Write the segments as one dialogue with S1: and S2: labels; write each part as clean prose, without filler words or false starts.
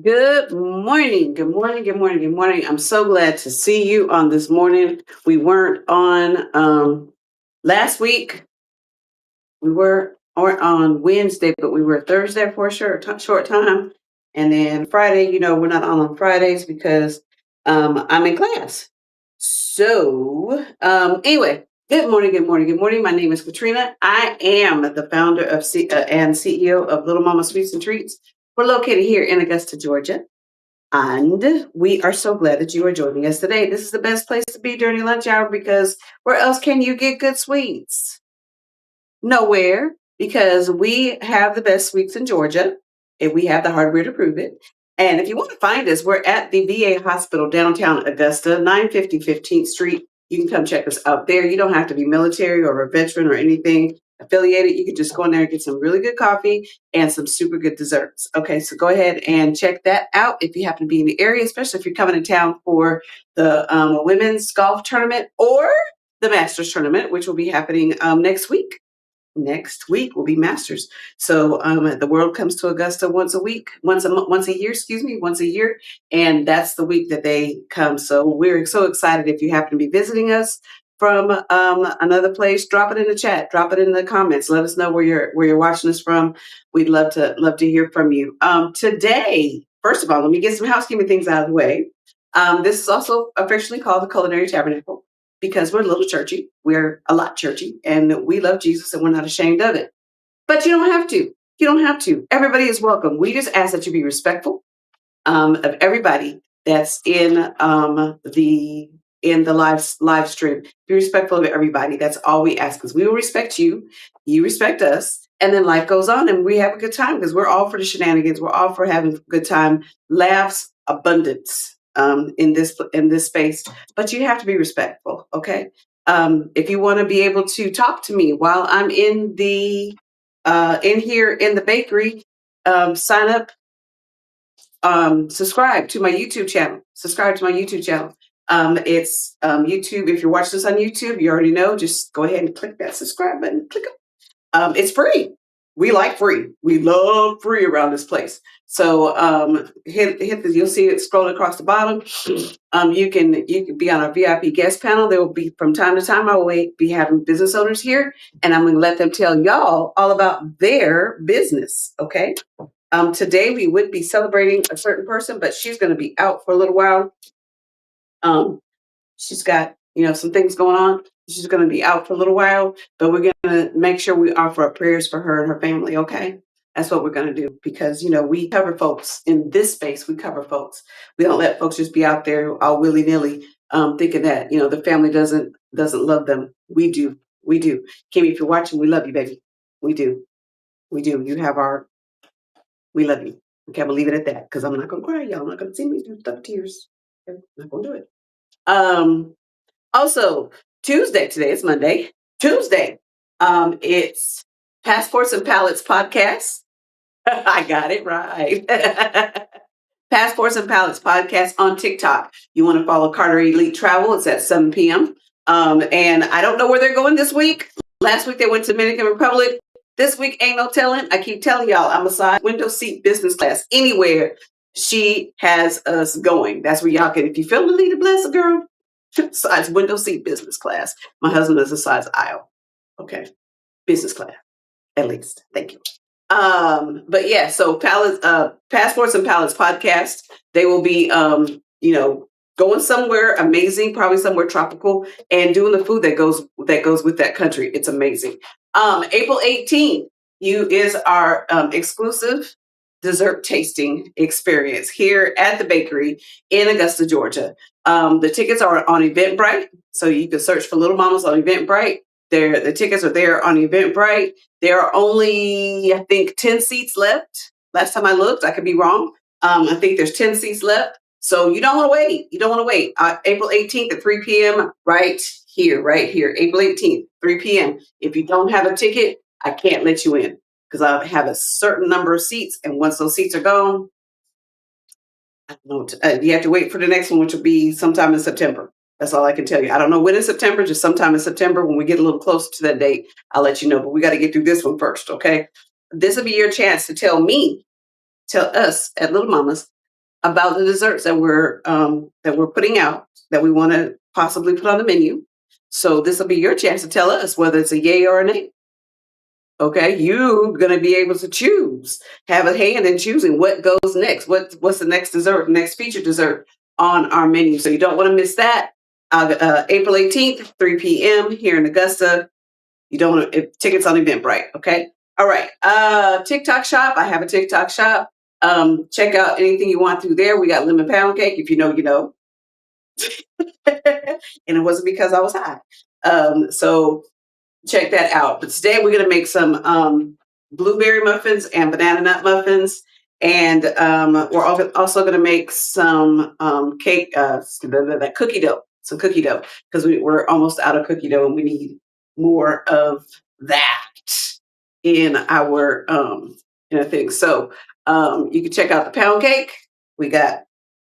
S1: Good morning. Good morning. Good morning. Good morning. I'm so glad to see you on this morning. We weren't on last week. We were or on Wednesday, but we were Thursday for a short time. And then Friday, we're not on Fridays because I'm in class. So, anyway, good morning, good morning, good morning. My name is Katrina. I am the founder and CEO of Little Mama Sweets and Treats. We're located here in Augusta, Georgia. And we are so glad that you are joining us today. This is the best place to be during your lunch hour because where else can you get good sweets? Nowhere, because we have the best sweets in Georgia and we have the hardware to prove it. And if you want to find us, we're at the VA Hospital downtown Augusta, 950 15th Street. You can come check us out there. You don't have to be military or a veteran or anything affiliated. You can just go in there and get some really good coffee and some super good desserts. Okay, so go ahead and check that out if you happen to be in the area, especially if you're coming to town for the women's golf tournament or the Masters tournament, which will be happening next week. Next week will be Masters. So the world comes to Augusta once a year, once a year, and that's the week that they come. So we're so excited. If you happen to be visiting us from another place, drop it in the chat, drop it in the comments. Let us know where you're watching us from. We'd love to hear from you. Today, first of all, let me get some housekeeping things out of the way. This is also officially called the Culinary Tabernacle because we're a little churchy. We're a lot churchy and we love Jesus and we're not ashamed of it. But you don't have to. You don't have to. Everybody is welcome. We just ask that you be respectful of everybody that's in the live stream. Be respectful of everybody. That's all we ask because we will respect you. You respect us. And then life goes on and we have a good time because we're all for the shenanigans. We're all for having a good time. Laughs, abundance in this space. But you have to be respectful, okay? If you want to be able to talk to me while I'm in here in the bakery, sign up, subscribe to my YouTube channel. Subscribe to my YouTube channel. It's YouTube. If you're watching this on YouTube, you already know. Just go ahead and click that subscribe button. Click it. It's free. We like free. We love free around this place. So you'll see it scrolling across the bottom. You can be on our VIP guest panel. There will be from time to time I will be having business owners here, and I'm going to let them tell y'all all about their business. Okay. Today we would be celebrating a certain person, but she's going to be out for a little while. She's got, some things going on. She's going to be out for a little while, but we're going to make sure we offer up prayers for her and her family. Okay. That's what we're going to do because, we cover folks in this space. We cover folks. We don't let folks just be out there all willy nilly, thinking that, the family doesn't love them. We do. We do. Kimmy, if you're watching, we love you, baby. We do. We do. We love you. Okay, I'm gonna leave it at that because I'm not gonna cry, y'all. I'm not gonna see me do stuff tears. Okay, I'm not gonna do it. Um, Also, Tuesday, today is Monday. Tuesday. It's Passports and Palettes podcast. I got it right. Passports and Palettes podcast on TikTok. You want to follow Carter Elite Travel? It's at 7 p.m. And I don't know where they're going this week. Last week they went to Dominican Republic. This week ain't no telling. I keep telling y'all, I'm a side window seat business class. Anywhere she has us going. That's where y'all can, if you feel the need to bless a girl, size window seat business class. My husband is a size aisle. Okay. Business class, at least. Thank you. But yeah, so Passports and Palettes podcast, they will be going somewhere amazing, probably somewhere tropical, and doing the food that goes with that country. It's amazing. April 18th is our exclusive dessert tasting experience here at the bakery in Augusta, Georgia. The tickets are on Eventbrite, so you can search for Little Mamas on Eventbrite. The tickets are there on Eventbrite. There are only, I think, 10 seats left. Last time I looked, I could be wrong. I think there's 10 seats left. So you don't want to wait. You don't want to wait. April 18th at 3 p.m. right here. April 18th, 3 p.m. If you don't have a ticket, I can't let you in because I have a certain number of seats. And once those seats are gone, I don't know, you have to wait for the next one, which will be sometime in September. That's all I can tell you. I don't know when in September, just sometime in September. When we get a little closer to that date, I'll let you know. But we got to get through this one first, okay? This will be your chance to tell us at Little Mamas about the desserts that we're putting out that we want to possibly put on the menu. So this will be your chance to tell us whether it's a yay or a nay. Okay, you're gonna be able to choose, have a hand in choosing what goes next. What's the next dessert, next featured dessert on our menu? So you don't want to miss that. April 18th, 3 p.m. here in Augusta. You don't want to, tickets on Eventbrite. Okay. All right. TikTok shop. I have a TikTok shop. Check out anything you want through there. We got lemon pound cake. If you know, you know. And it wasn't because I was high. So check that out. But today we're going to make some blueberry muffins and banana nut muffins. And we're also going to make some cake, cookie dough, some cookie dough, because we're almost out of cookie dough and we need more of that in our thing. So you can check out the pound cake. We got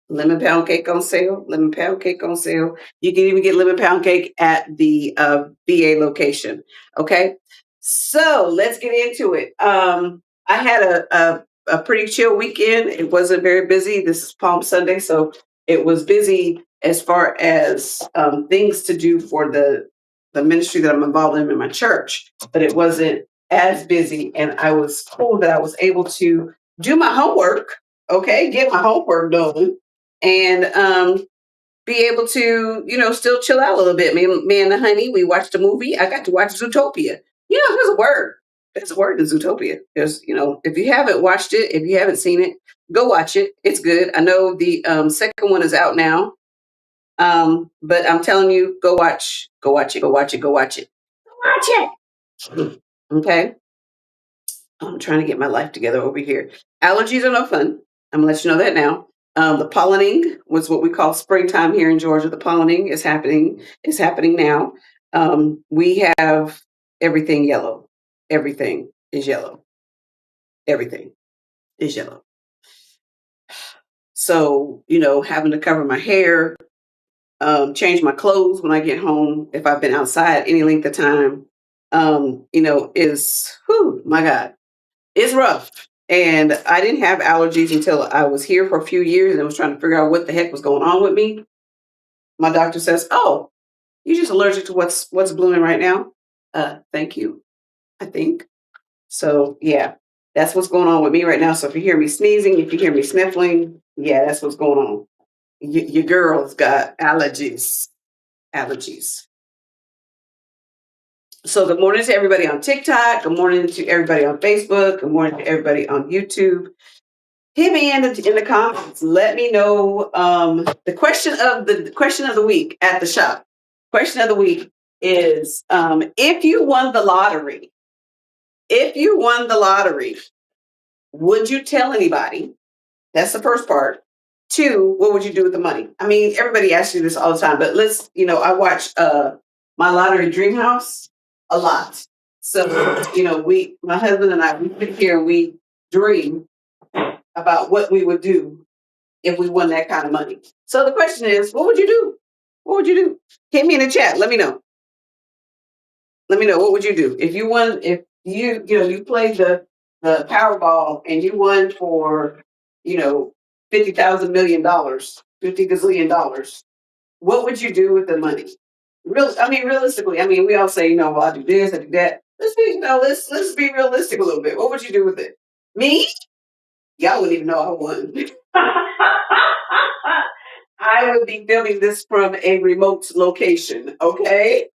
S1: lemon pound cake on sale. Lemon pound cake on sale. You can even get lemon pound cake at the VA location. Okay, so let's get into it. I had a pretty chill weekend. It wasn't very busy. This is Palm Sunday, so it was busy as far as things to do for the ministry that I'm involved in my church, but it wasn't as busy. And I was told that I was able to do my homework. Okay, get my homework done and be able to, still chill out a little bit. Me and the honey, we watched a movie. I got to watch Zootopia. There's a word. There's a word in Zootopia. There's, if you haven't watched it, if you haven't seen it, go watch it. It's good. I know the second one is out now. But I'm telling you, go watch it, go watch it, go watch it. Go watch it. Okay. I'm trying to get my life together over here. Allergies are no fun. I'm gonna let you know that now. The pollinating was what we call springtime here in Georgia. The pollinating is happening. Is happening now. We have everything yellow. Everything is yellow. Everything is yellow. So having to cover my hair, change my clothes when I get home if I've been outside any length of time. Is my God. It's rough. And I didn't have allergies until I was here for a few years and was trying to figure out what the heck was going on with me. My doctor says, "Oh, you're just allergic to what's blooming right now." Thank you, I think. So yeah, that's what's going on with me right now. So if you hear me sneezing, if you hear me sniffling, yeah, that's what's going on. Your girl's got allergies. Allergies. So good morning to everybody on TikTok. Good morning to everybody on Facebook. Good morning to everybody on YouTube. Hit me in the comments. Let me know the question of the week at the shop. Question of the week is if you won the lottery. If you won the lottery, would you tell anybody? That's the first part. 2, what would you do with the money? I mean, everybody asks you this all the time, but I watch My Lottery Dream House a lot. So, my husband and I, we sit here and we dream about what we would do if we won that kind of money. So the question is, what would you do? What would you do? Hit me in the chat. Let me know. Let me know, what would you do if you won? If you played the Powerball and you won for $50,000,000,000, $50 gazillion. What would you do with the money? Realistically, we all say, well, I do this, I do that. Let's be realistic a little bit. What would you do with it? Me? Y'all wouldn't even know I won. I would be filming this from a remote location, okay?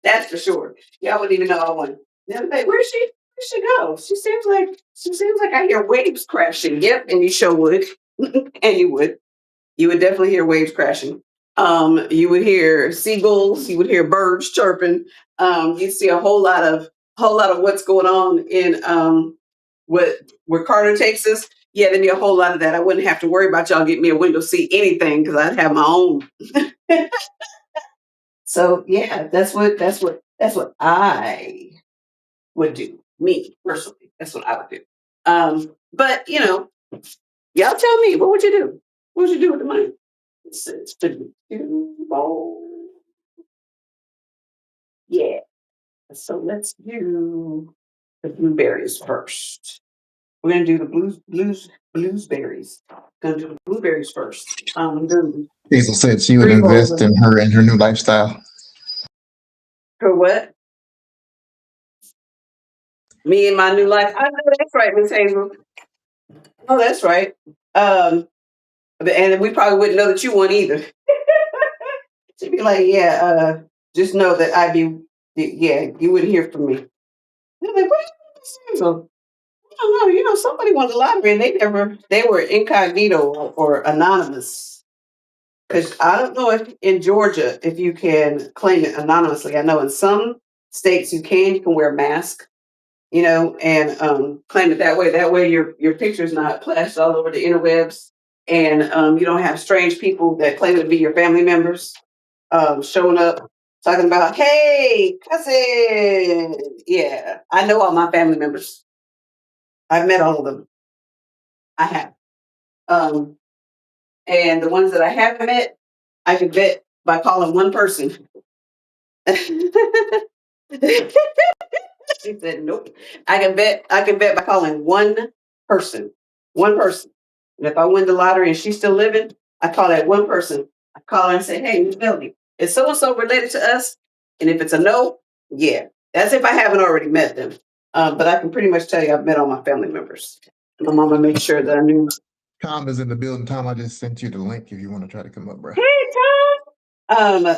S1: That's for sure. Y'all wouldn't even know I won. They'll be like, where'd she go? She seems like I hear waves crashing. Yep, and you sure would. And you would. You would definitely hear waves crashing. You would hear seagulls, you would hear birds chirping. You'd see a whole lot of what's going on in where Carter takes us. Yeah, there'd be a whole lot of that. I wouldn't have to worry about y'all getting me a window seat anything because I'd have my own. So yeah, that's what I would do. Me personally, that's what I would do. But y'all tell me, what would you do? What would you do with the money? It's pretty beautiful. Yeah. So let's do the blueberries first. We're gonna do the blues blueberries. Gonna do the blueberries first. Do
S2: Hazel said she would
S1: 3 bowls
S2: invest
S1: of
S2: in her new lifestyle.
S1: for what? Me and my new life. I know that's right, Miss Hazel. Oh, that's right. Um, and we probably wouldn't know that you won either. She'd be like, "Yeah, just know that yeah, you wouldn't hear from me." I'm like, "What happened to Miss Hazel?" I don't know. Somebody won the lottery and they were incognito or anonymous. Because I don't know if in Georgia if you can claim it anonymously. I know in some states you can wear a mask, and claim it that way. That way your picture's not flashed all over the interwebs, and you don't have strange people that claim to be your family members showing up talking about, "Hey, cousin." Yeah, I know all my family members. I've met all of them. I have. Um, and the ones that I haven't met, I can bet by calling one person. She said, "Nope." I can bet by calling one person. One person. And if I win the lottery and she's still living, I call that one person. I call her and say, "Hey, Miss Melody, is so and so related to us?" And if it's a no, yeah. That's if I haven't already met them. But I can pretty much tell you I've met all my family members. My mama made sure that I knew.
S2: Tom is in the building. Tom, I just sent you the link if you want to try to come up, bro.
S1: Hey, my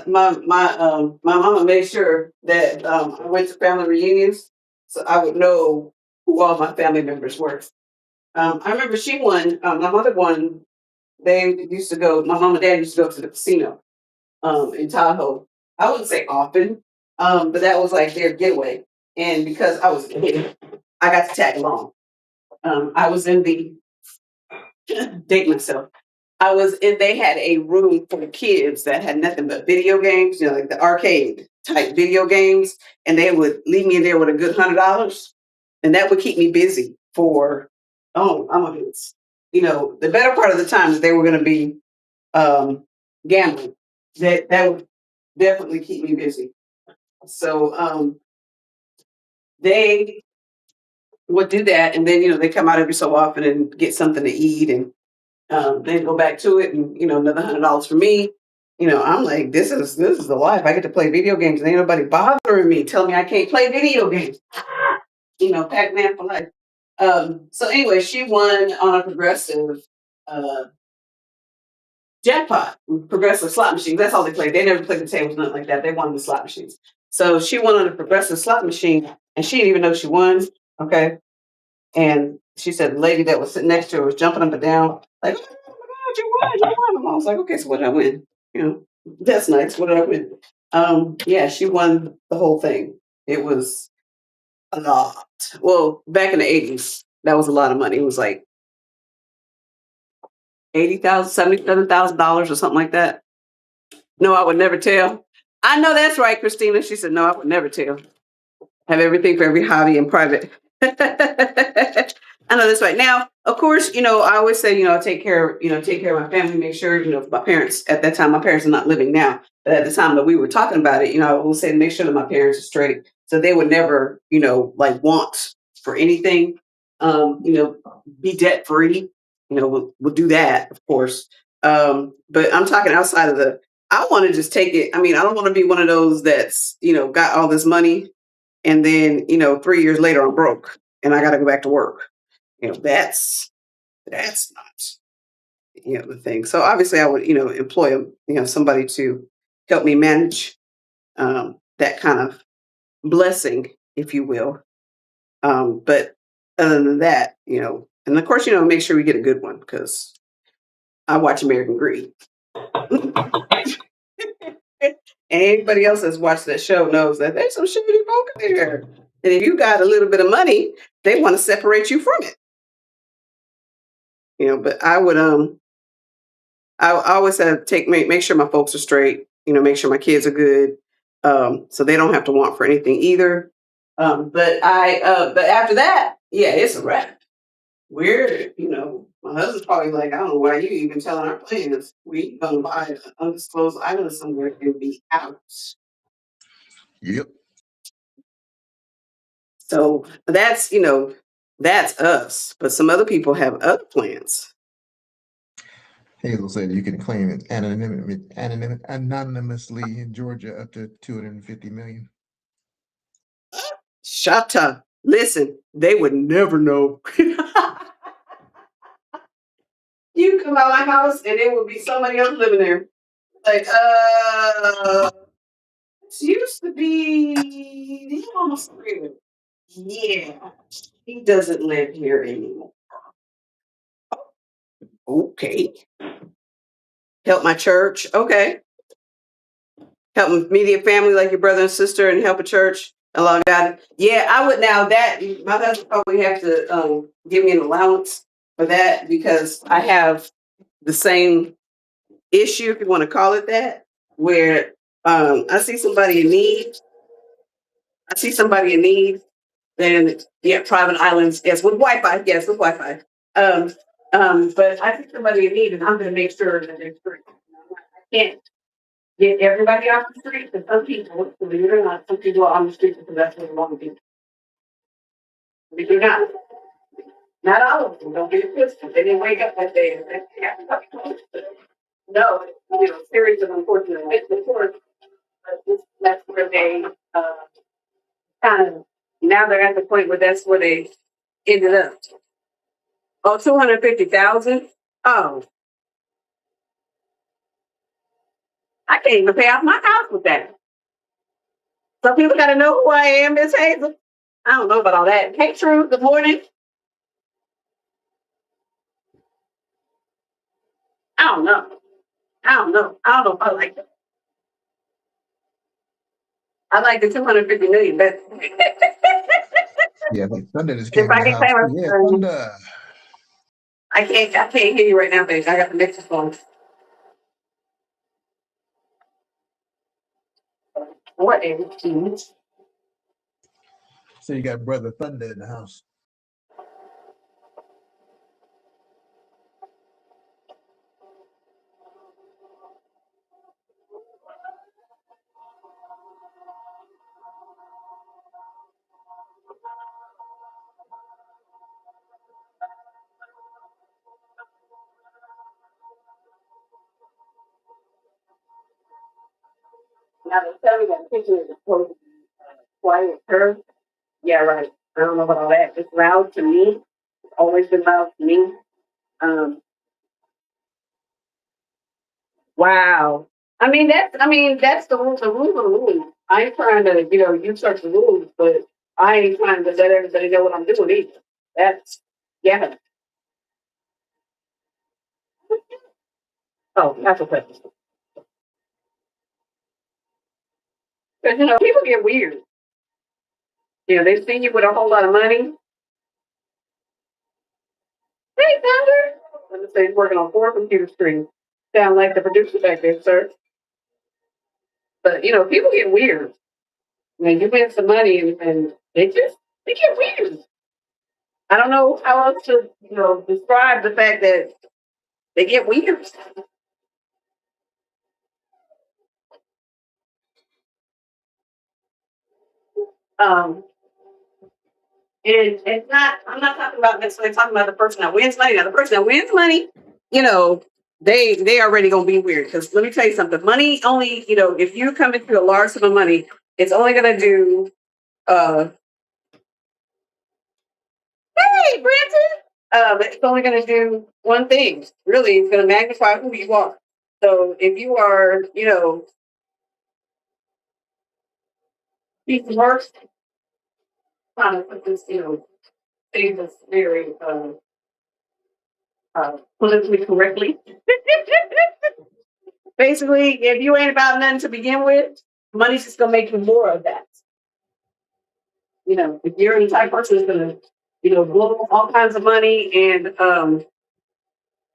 S1: mama made sure that I went to family reunions, so I would know who all my family members were. I remember she won. My mother won. They used to go. My mom and dad used to go to the casino in Tahoe. I wouldn't say often, but that was like their getaway. And because I was a kid, I got to tag along. I was in the date myself. I was in. They had a room for the kids that had nothing but video games, like the arcade type video games, and they would leave me in there with a good $100, and that would keep me busy for I'm a goodness. The better part of the time that they were going to be gambling. That would definitely keep me busy. So they would do that, and then they come out every so often and get something to eat, and then go back to it, and another $100 for me. I'm like, this is the life. I get to play video games, and ain't nobody bothering me, telling me I can't play video games. Pac-Man for life. So anyway, she won on a progressive uh, jackpot, progressive slot machines. That's all they played. They never played the tables, nothing like that. They won the slot machines. So she won on a progressive slot machine, and she didn't even know she won. Okay, and she said the lady that was sitting next to her was jumping up and down, like, "Oh my God, you won, you won." And I was like, "Okay, so what did I win? That's nice. What did I win?" Yeah, she won the whole thing. It was a lot. Well, back in the 80s, that was a lot of money. It was like 80,000, $77,000 or something like that. No, I would never tell. I know that's right, Christina. She said, "No, I would never tell." Have everything for every hobby in private. I know that's right. Now, of course, I always say, take care of my family, make sure, my parents at that time, my parents are not living now, but at the time that we were talking about it, I will say make sure that my parents are straight. So they would never, like want for anything, be debt free. We'll do that, of course. But I'm talking outside of I want to just take it. I mean, I don't want to be one of those that's, got all this money and then 3 years later I'm broke and I got to go back to work. That's not the thing. So obviously I would employ somebody to help me manage that kind of blessing, if you will. But other than that, and of course make sure we get a good one because I watch American Greed. Anybody else that's watched that show knows that there's some shady folk there. And if you got a little bit of money, they want to separate you from it. But I always have make sure my folks are straight, make sure my kids are good. So they don't have to want for anything either. But after that, yeah, it's a wrap. My husband's probably like, "I don't know why you even telling our plans. We gonna buy an undisclosed island somewhere and be out."
S2: Yep.
S1: So that's That's us. But some other people have other plans.
S2: Hazel said you can claim it anonymously in Georgia up to 250 million.
S1: Shut up. Listen, they would never know. You come out my house and there will be somebody else living there. Like, this used to be the almost agreement. Yeah, he doesn't live here anymore. Okay. Help my church. Okay. Help immediate family like your brother and sister and help a church. Allow God. Yeah, I would now that my husband probably have to give me an allowance for that because I have the same issue, if you want to call it that, where I see somebody in need. I see somebody in need, then yeah, private islands, yes, with Wi-Fi, yes, with Wi-Fi. Um, but I see somebody in need, and I'm going to make sure that they're free. I can't get everybody off the street, because some people, believe it or not, some people are on the street because that's what they want to do. Believe it or not all of them. Don't get it twisted. They didn't wake up that day and say, "Yeah, no, series of unfortunate events, of course, but that's where they kind of now they're at the point where that's where they ended up. Oh, 250,000. Oh, I can't even pay off my house with that. Some people got to know who I am, Miss Hazel. I don't know about all that. Hey, True. Good morning. I don't know. I don't know. I don't know if I like it. I like the 250 million better.
S2: Yeah, but Thunder just
S1: If
S2: came in
S1: I
S2: the
S1: can pay
S2: house.
S1: my,
S2: Yeah, Thunder.
S1: I can't hear you right now, baby. I got the microphone. Whatever.
S2: So you got Brother Thunder in the house.
S1: Now they tell me that kitchen is supposed to be quiet. Her, yeah, right. I don't know about all that. It's loud to me. It's always been loud to me. Um, wow. I mean that's the rules. The rules are the rules. I ain't trying to usurp the rules, but I ain't trying to let everybody know what I'm doing either. That's yeah. Oh, that's okay. Because people get weird. They see you with a whole lot of money. Hey, Thunder. Let me say he's working on 4 computer screens. Sound like the producer back there, sir. But people get weird. You win some money and they get weird. I don't know how else to describe the fact that they get weird. Um, and it's not. I'm not talking about necessarily talking about the person that wins money. Now, the person that wins money, you know, they already gonna be weird. Because let me tell you something. Money only, if you come into a large sum of money, it's only gonna do. Hey, Branson. It's only gonna do one thing. Really, it's gonna magnify who you are. So if you are, piece of work, trying to put this, say this very politically correctly. Basically, if you ain't about nothing to begin with, money's just gonna make you more of that. If you're the type of person that's gonna, blow all kinds of money and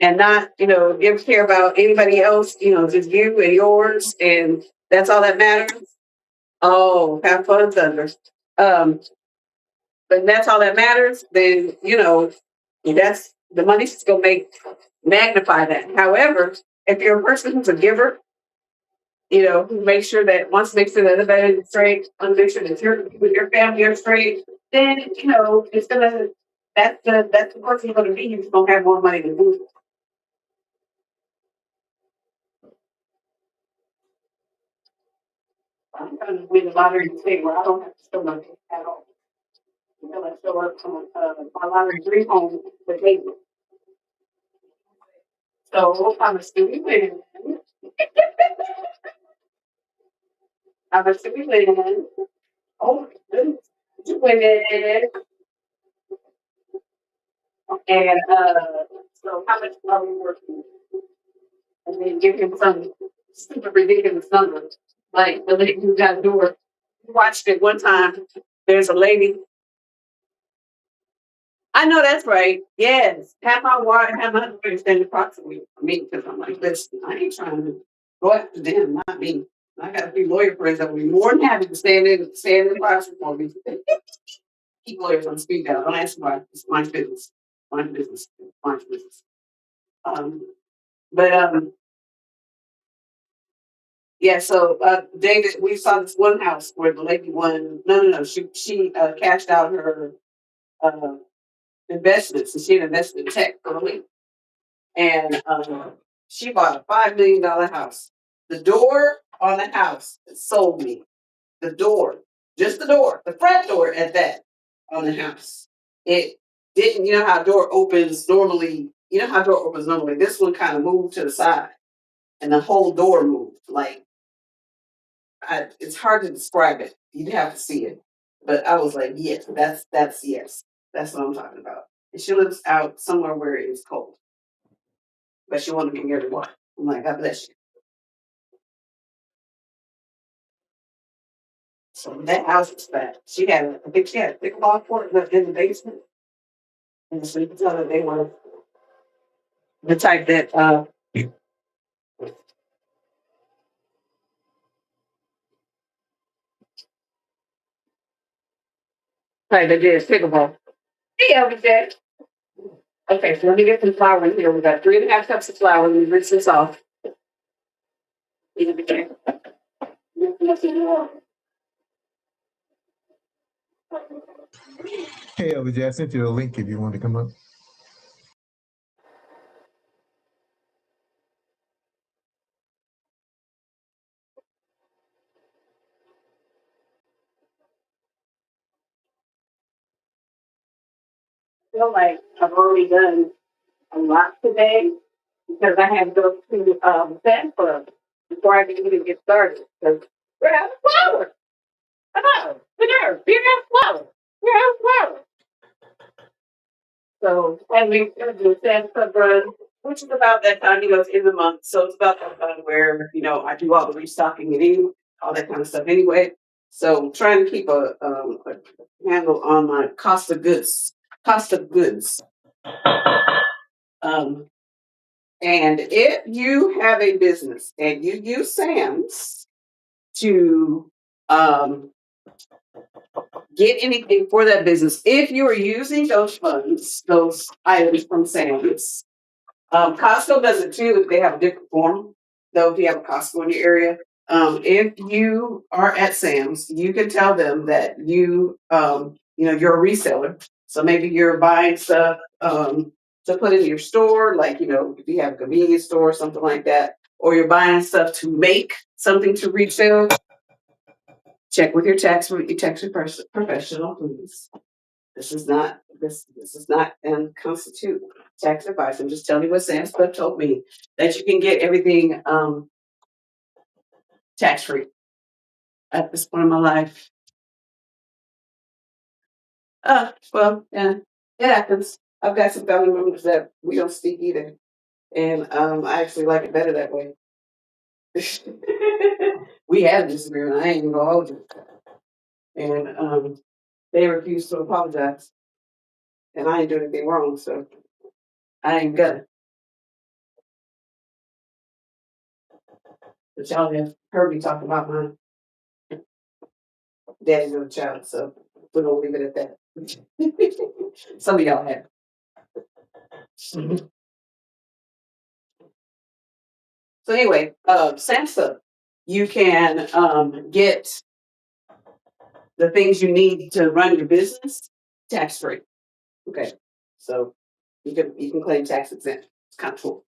S1: not, give care about anybody else, just you and yours, and that's all that matters. Oh, have fun, Thunder. Um, but that's all that matters, then that's the money's just gonna magnify that. However, if you're a person who's a giver, who makes sure that wants to make sure that everybody is straight, want to make sure that your with your family are straight, then it's gonna that's the person you're gonna be. You're gonna have more money to do it. I'm trying to win the lottery to say where I don't have to show my face at all. Until I show up on my lottery dream home with David. So I'm assuming winning. I'm assuming winning. Oh, goodness. You winning. And so how much are we working? And then give him some super ridiculous numbers. Like the lady who got door. We watched it one time. There's a lady. I know that's right. Yes. Have my water, have my lawyer stand approximately for me because I'm like, listen, I ain't trying to go after them, not me. I got a few lawyer friends that would be more than happy to stand in the proxy for me. Keep lawyers on speed dial. Don't ask why. It's my business. My business. My business. Um, but yeah, so David, we saw this one house where the lady won. No. She cashed out her uh, investments, and she had invested in tech early, and she bought a $5 million house. The door on the house sold me. The door, just the door, the front door at that on the house. It didn't. You know how a door opens normally. You know how a door opens normally. This one kind of moved to the side, and the whole door moved like it's hard to describe it. You'd have to see it. But I was like, yes, that's yes. That's what I'm talking about. And she lives out somewhere where it's cold. But she wanted to be near the water. I'm like, God bless you. So that house was fat. I think she had a pickleball court in the basement. And so you can tell that they were the type that did pickleball. Hey, Elvis. Okay, so let me get some flour in here. We got 3.5 cups of flour. Let me rinse this off.
S2: Hey, LJ, I sent you the link if you want to come up.
S1: I feel like I've already done a lot today because I had to go to Sanford before I could even get started. Because we're out of flour. Hello, we're out of flour. We're out of flour. So, and we do Sanford run, which is about that time, it's in the month. So it's about that time where, I do all the restocking and eating, all that kind of stuff anyway. So trying to keep a handle on my cost of goods. Cost of goods. Um, And if you have a business and you use Sam's to get anything for that business, if you are using those funds, those items from Sam's, Costco does it too if they have a different form. Though if you have a Costco in your area, if you are at Sam's, you can tell them that you're a reseller. So maybe you're buying stuff to put in your store, like if you have a convenience store or something like that, or you're buying stuff to make something to resell. Check with your tax professional, please. This is not constitute tax advice. I'm just telling you what Sam's Club told me that you can get everything tax free at this point in my life. Well, yeah, it happens. I've got some family members that we don't speak either, and I actually like it better that way. We had a disagreement. I ain't even gonna hold you, and they refused to apologize, and I ain't doing anything wrong, so I ain't gonna. But y'all have heard me talk about my daddy's little child, so we're gonna leave it at that. Some of y'all have. So anyway, Samsung, you can get the things you need to run your business tax free. Okay. So you can claim tax exempt. It's kind of cool.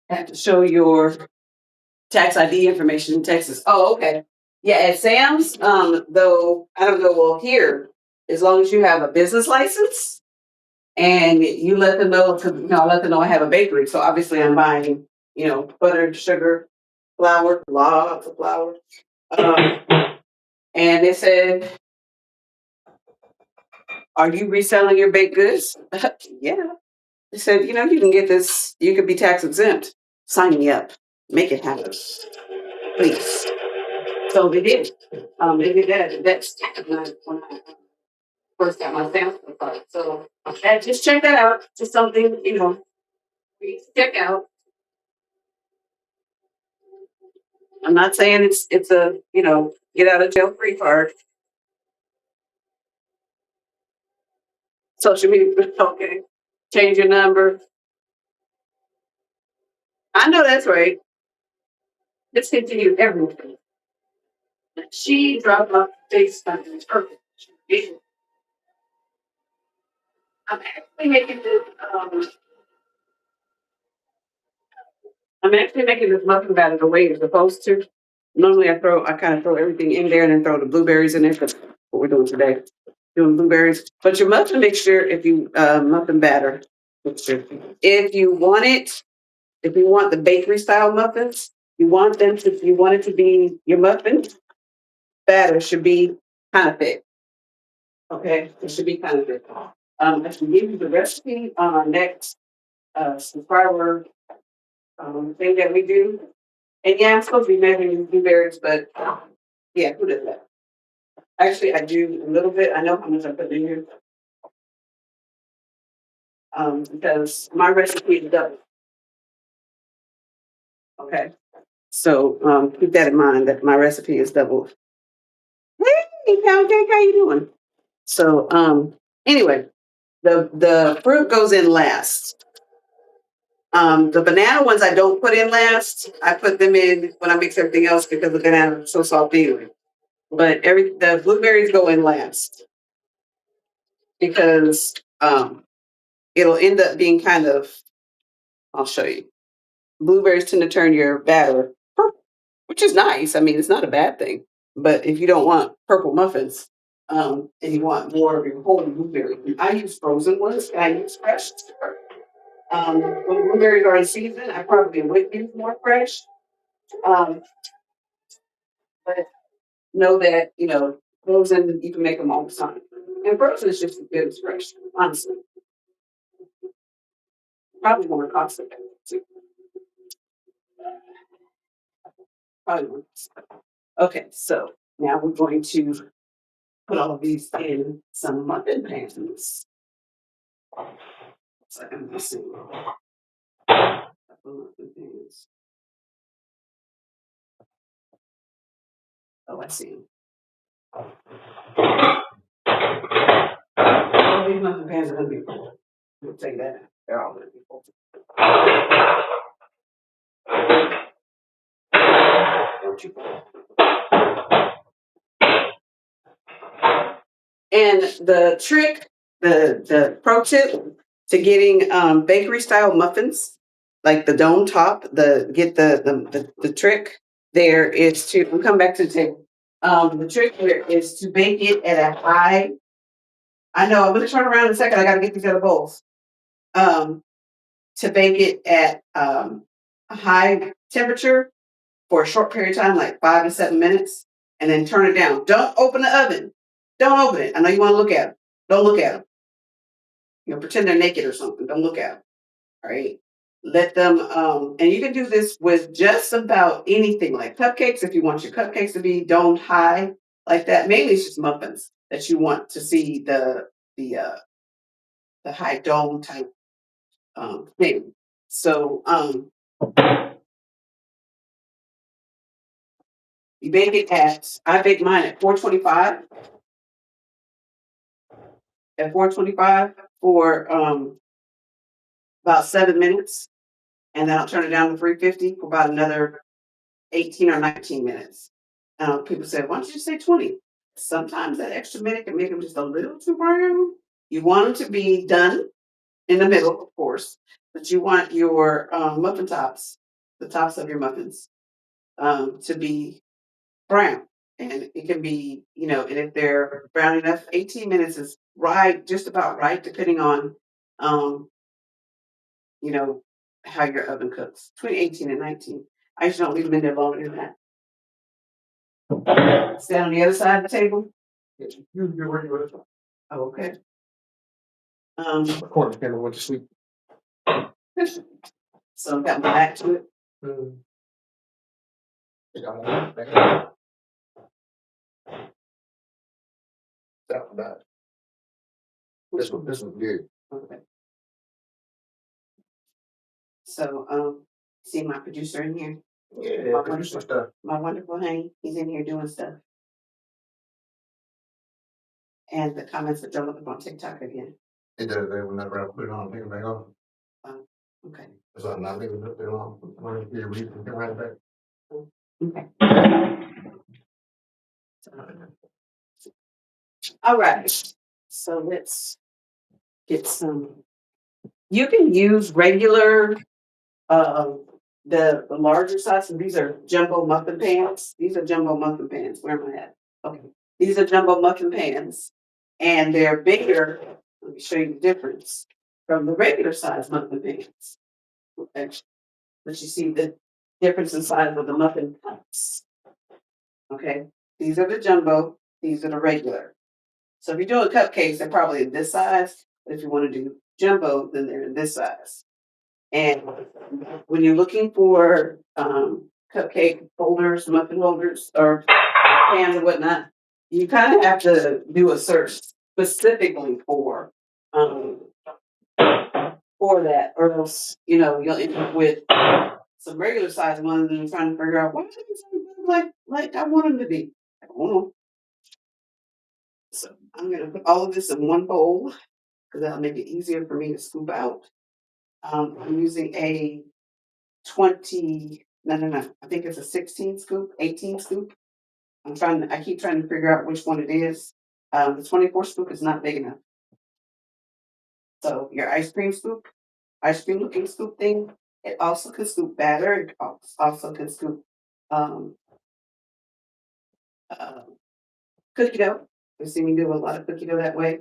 S1: Have to show your tax ID information in Texas. Oh, okay. Yeah, at Sam's, though I don't know. Well, here, as long as you have a business license and you let them know, I let them know I have a bakery. So obviously, I'm buying, butter, sugar, flour, lots of flour. Um, and they said, "Are you reselling your baked goods?" Yeah. They said, you can get this. You could be tax exempt. Sign me up. Make it happen, please. So they did. They did that. That's when I first got my sample card. So just check that out. Just something, check out. I'm not saying it's a, get out of jail free card. Social media, okay. Change your number. I know that's right. Discontinue everything. She dropped off FaceTime. It's perfect. I'm actually making this. I'm actually making this muffin batter the way it's supposed to. Normally, I kind of throw everything in there and then throw the blueberries in there. That's what we're doing today, doing blueberries. But your muffin mixture, if you muffin batter mixture, if you want it, if you want the bakery style muffins, you want it to be your muffin batter should be kind of thick. Okay, it should be kind of thick. I can give you the recipe on our next subscriber thing that we do. And yeah, I'm supposed to be measuring blueberries, but yeah, who does that? Actually, I do a little bit. I know how much I put in here because my recipe is double. Okay, so keep that in mind that my recipe is double. Hey, Pound Cake, how you doing? So anyway, the fruit goes in last. The banana ones I don't put in last. I put them in when I mix everything else because the banana is so salty anyway. But the blueberries go in last because it'll end up being kind of, I'll show you. Blueberries tend to turn your batter purple, which is nice. I mean, it's not a bad thing. But if you don't want purple muffins, and you want more of your whole blueberry, I use frozen ones and I use fresh. When blueberries are in season, I probably would use more fresh. Um, but know that, frozen, you can make them all the time. And frozen is just as good as fresh, honestly. Probably more cost effective too. Probably more. Okay, so now we're going to put all of these in some muffin pans. Looks like I'm missing a couple of muffin pans. Oh, I see them. All these muffin pans are going to be full. We'll take that. They're all going to be full. Don't you? And the trick, the pro tip to getting bakery style muffins, like the dome top, the trick there is to we'll come back to the table. The trick here is to bake it at a high. I know I'm gonna turn around in a second. I gotta get these other bowls. To bake it at a high temperature for a short period of time, like 5 to 7 minutes, and then turn it down. Don't open the oven. Don't open it. I know you want to look at them. Don't look at them. Pretend they're naked or something. Don't look at them. All right. Let them, and you can do this with just about anything like cupcakes. If you want your cupcakes to be domed high like that, mainly it's just muffins that you want to see the high dome type thing. So you bake it I bake mine at 425. At 425 for about 7 minutes. And then I'll turn it down to 350 for about another 18 or 19 minutes. People say, why don't you just say 20? Sometimes that extra minute can make them just a little too brown. You want them to be done in the middle, of course, but you want your muffin tops, the tops of your muffins, to be brown. And it can be, and if they're brown enough, 18 minutes is right, just about right, depending on, um, you know, how your oven cooks. Between 18 and 19. I just don't leave them in there longer than that. Stand on the other side of the table. You're working with it. Oh, okay. Of course, never went to sleep. So got my back to it. That was bad. This was good. Okay. So see my producer in here? Yeah, my producer stuff. My wonderful honey, he's in here doing stuff. And the comments that don't look up on TikTok again. It does that whenever I put it on, take it back off. Okay. So I'm not leaving it up there long. When you read it, get right back. Okay. All right. So let's get some. You can use regular, the larger size. And these are jumbo muffin pans. These are jumbo muffin pans. Where am I at? Okay. These are jumbo muffin pans, and they're bigger. Let me show you the difference from the regular size muffin pans. Okay. But you see the difference in size of the muffin cups. Okay. These are the jumbo. These are the regular. So if you're doing cupcakes, they're probably this size. But if you want to do jumbo, then they're in this size. And when you're looking for cupcake holders, muffin holders, or pans and whatnot, you kind of have to do a search specifically for that, or else you'll end up with some regular size ones and trying to figure out why they're like I want them to be. I don't know. So I'm gonna put all of this in one bowl because that'll make it easier for me to scoop out. I'm using a 20, no. I think it's a 16 scoop, 18 scoop. I keep trying to figure out which one it is. The 24 scoop is not big enough. So your ice cream looking scoop thing, it also can scoop batter. It also can scoop um, uh, cookie dough. You've seen me do a lot of cookie dough that way.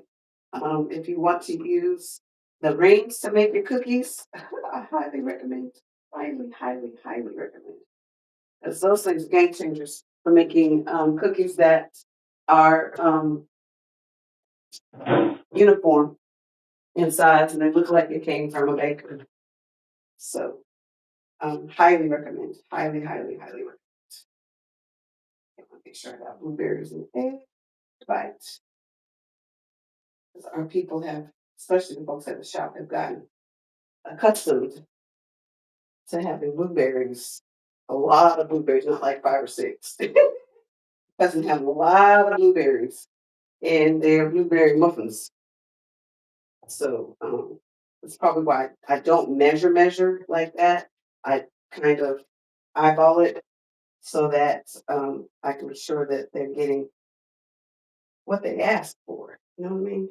S1: If you want to use the rings to make your cookies, I highly recommend. Highly recommend. Because those things are game changers for making cookies that are uniform in size and they look like it came from a baker. So highly recommend. Highly recommend. Make sure I got blueberries and egg bites. Because our people have, especially the folks at the shop, have gotten accustomed to having blueberries. A lot of blueberries, not like 5 or 6. Doesn't have a lot of blueberries in their blueberry muffins. So that's probably why I don't measure like that. I kind of eyeball it so that I can be sure that they're getting what they asked for. You know what I mean?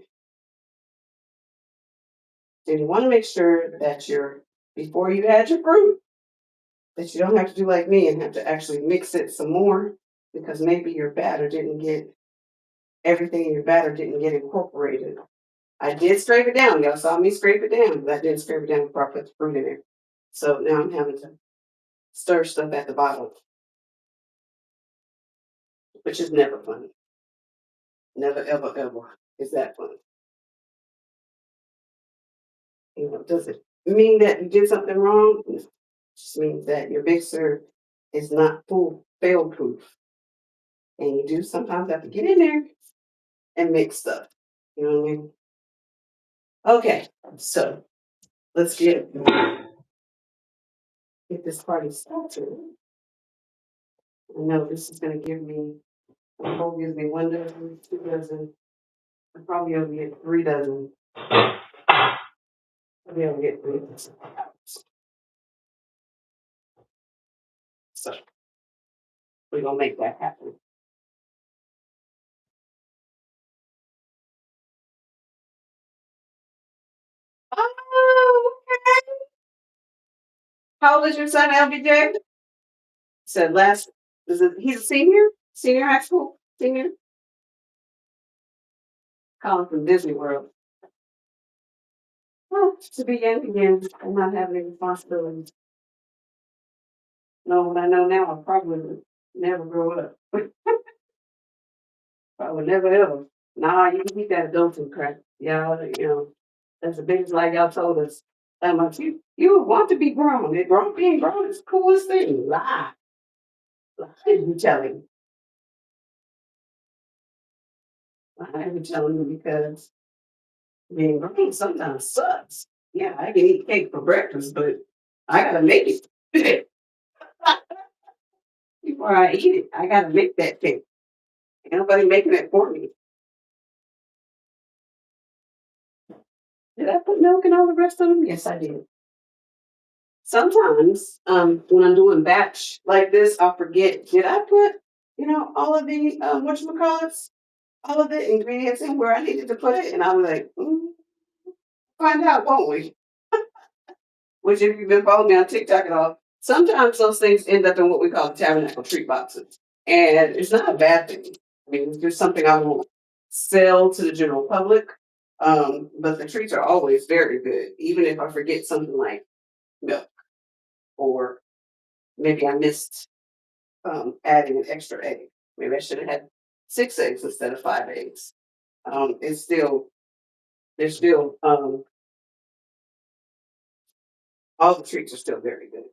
S1: And you want to make sure that before you add your fruit, that you don't have to do like me and have to actually mix it some more because maybe everything in your batter didn't get incorporated. I did scrape it down. Y'all saw me scrape it down, but I didn't scrape it down before I put the fruit in there. So now I'm having to stir stuff at the bottom, which is never fun. Never, ever is that fun. Does it mean that you did something wrong? No. It just means that your mixer is not fail proof. And you do sometimes have to get in there and mix stuff. You know what I mean? Okay, so let's get this party started. I know this is going to give me, the whole gives me 1 dozen, 2 dozen. I probably only get 3 dozen. Maybe I'll get 3 dozen. So we're going to make that happen. Oh, okay. How old is your son, LBJ? Said last. Is it? He's a senior. Senior high school. Senior. Calling from Disney World. Well, to be young again and not have any responsibilities. Know what I know now, I probably would never grow up. Probably never ever. Nah, you can keep that adulting crap. Yeah, that's the biggest lie y'all told us. That much you want to be grown. And being grown is the coolest thing. Lie. Lie you telling. Lie you telling you because being grown sometimes sucks. Yeah, I can eat cake for breakfast, but I gotta make it. Before I eat it, I gotta make that cake. Ain't nobody making it for me. Did I put milk in all the rest of them? Yes, I did. Sometimes, when I'm doing batch like this, I'll forget. Did I put, all of the whatchamacallits, all of the ingredients in where I needed to put it? And I'm like, find out, won't we? Which, if you've been following me on TikTok at all, sometimes those things end up in what we call the tabernacle treat boxes, and it's not a bad thing. I mean, it's just something I won't sell to the general public. But the treats are always very good, even if I forget something like milk, or maybe I missed adding an extra egg. Maybe I should have had 6 eggs instead of 5 eggs. It's still They're still all the treats are still very good.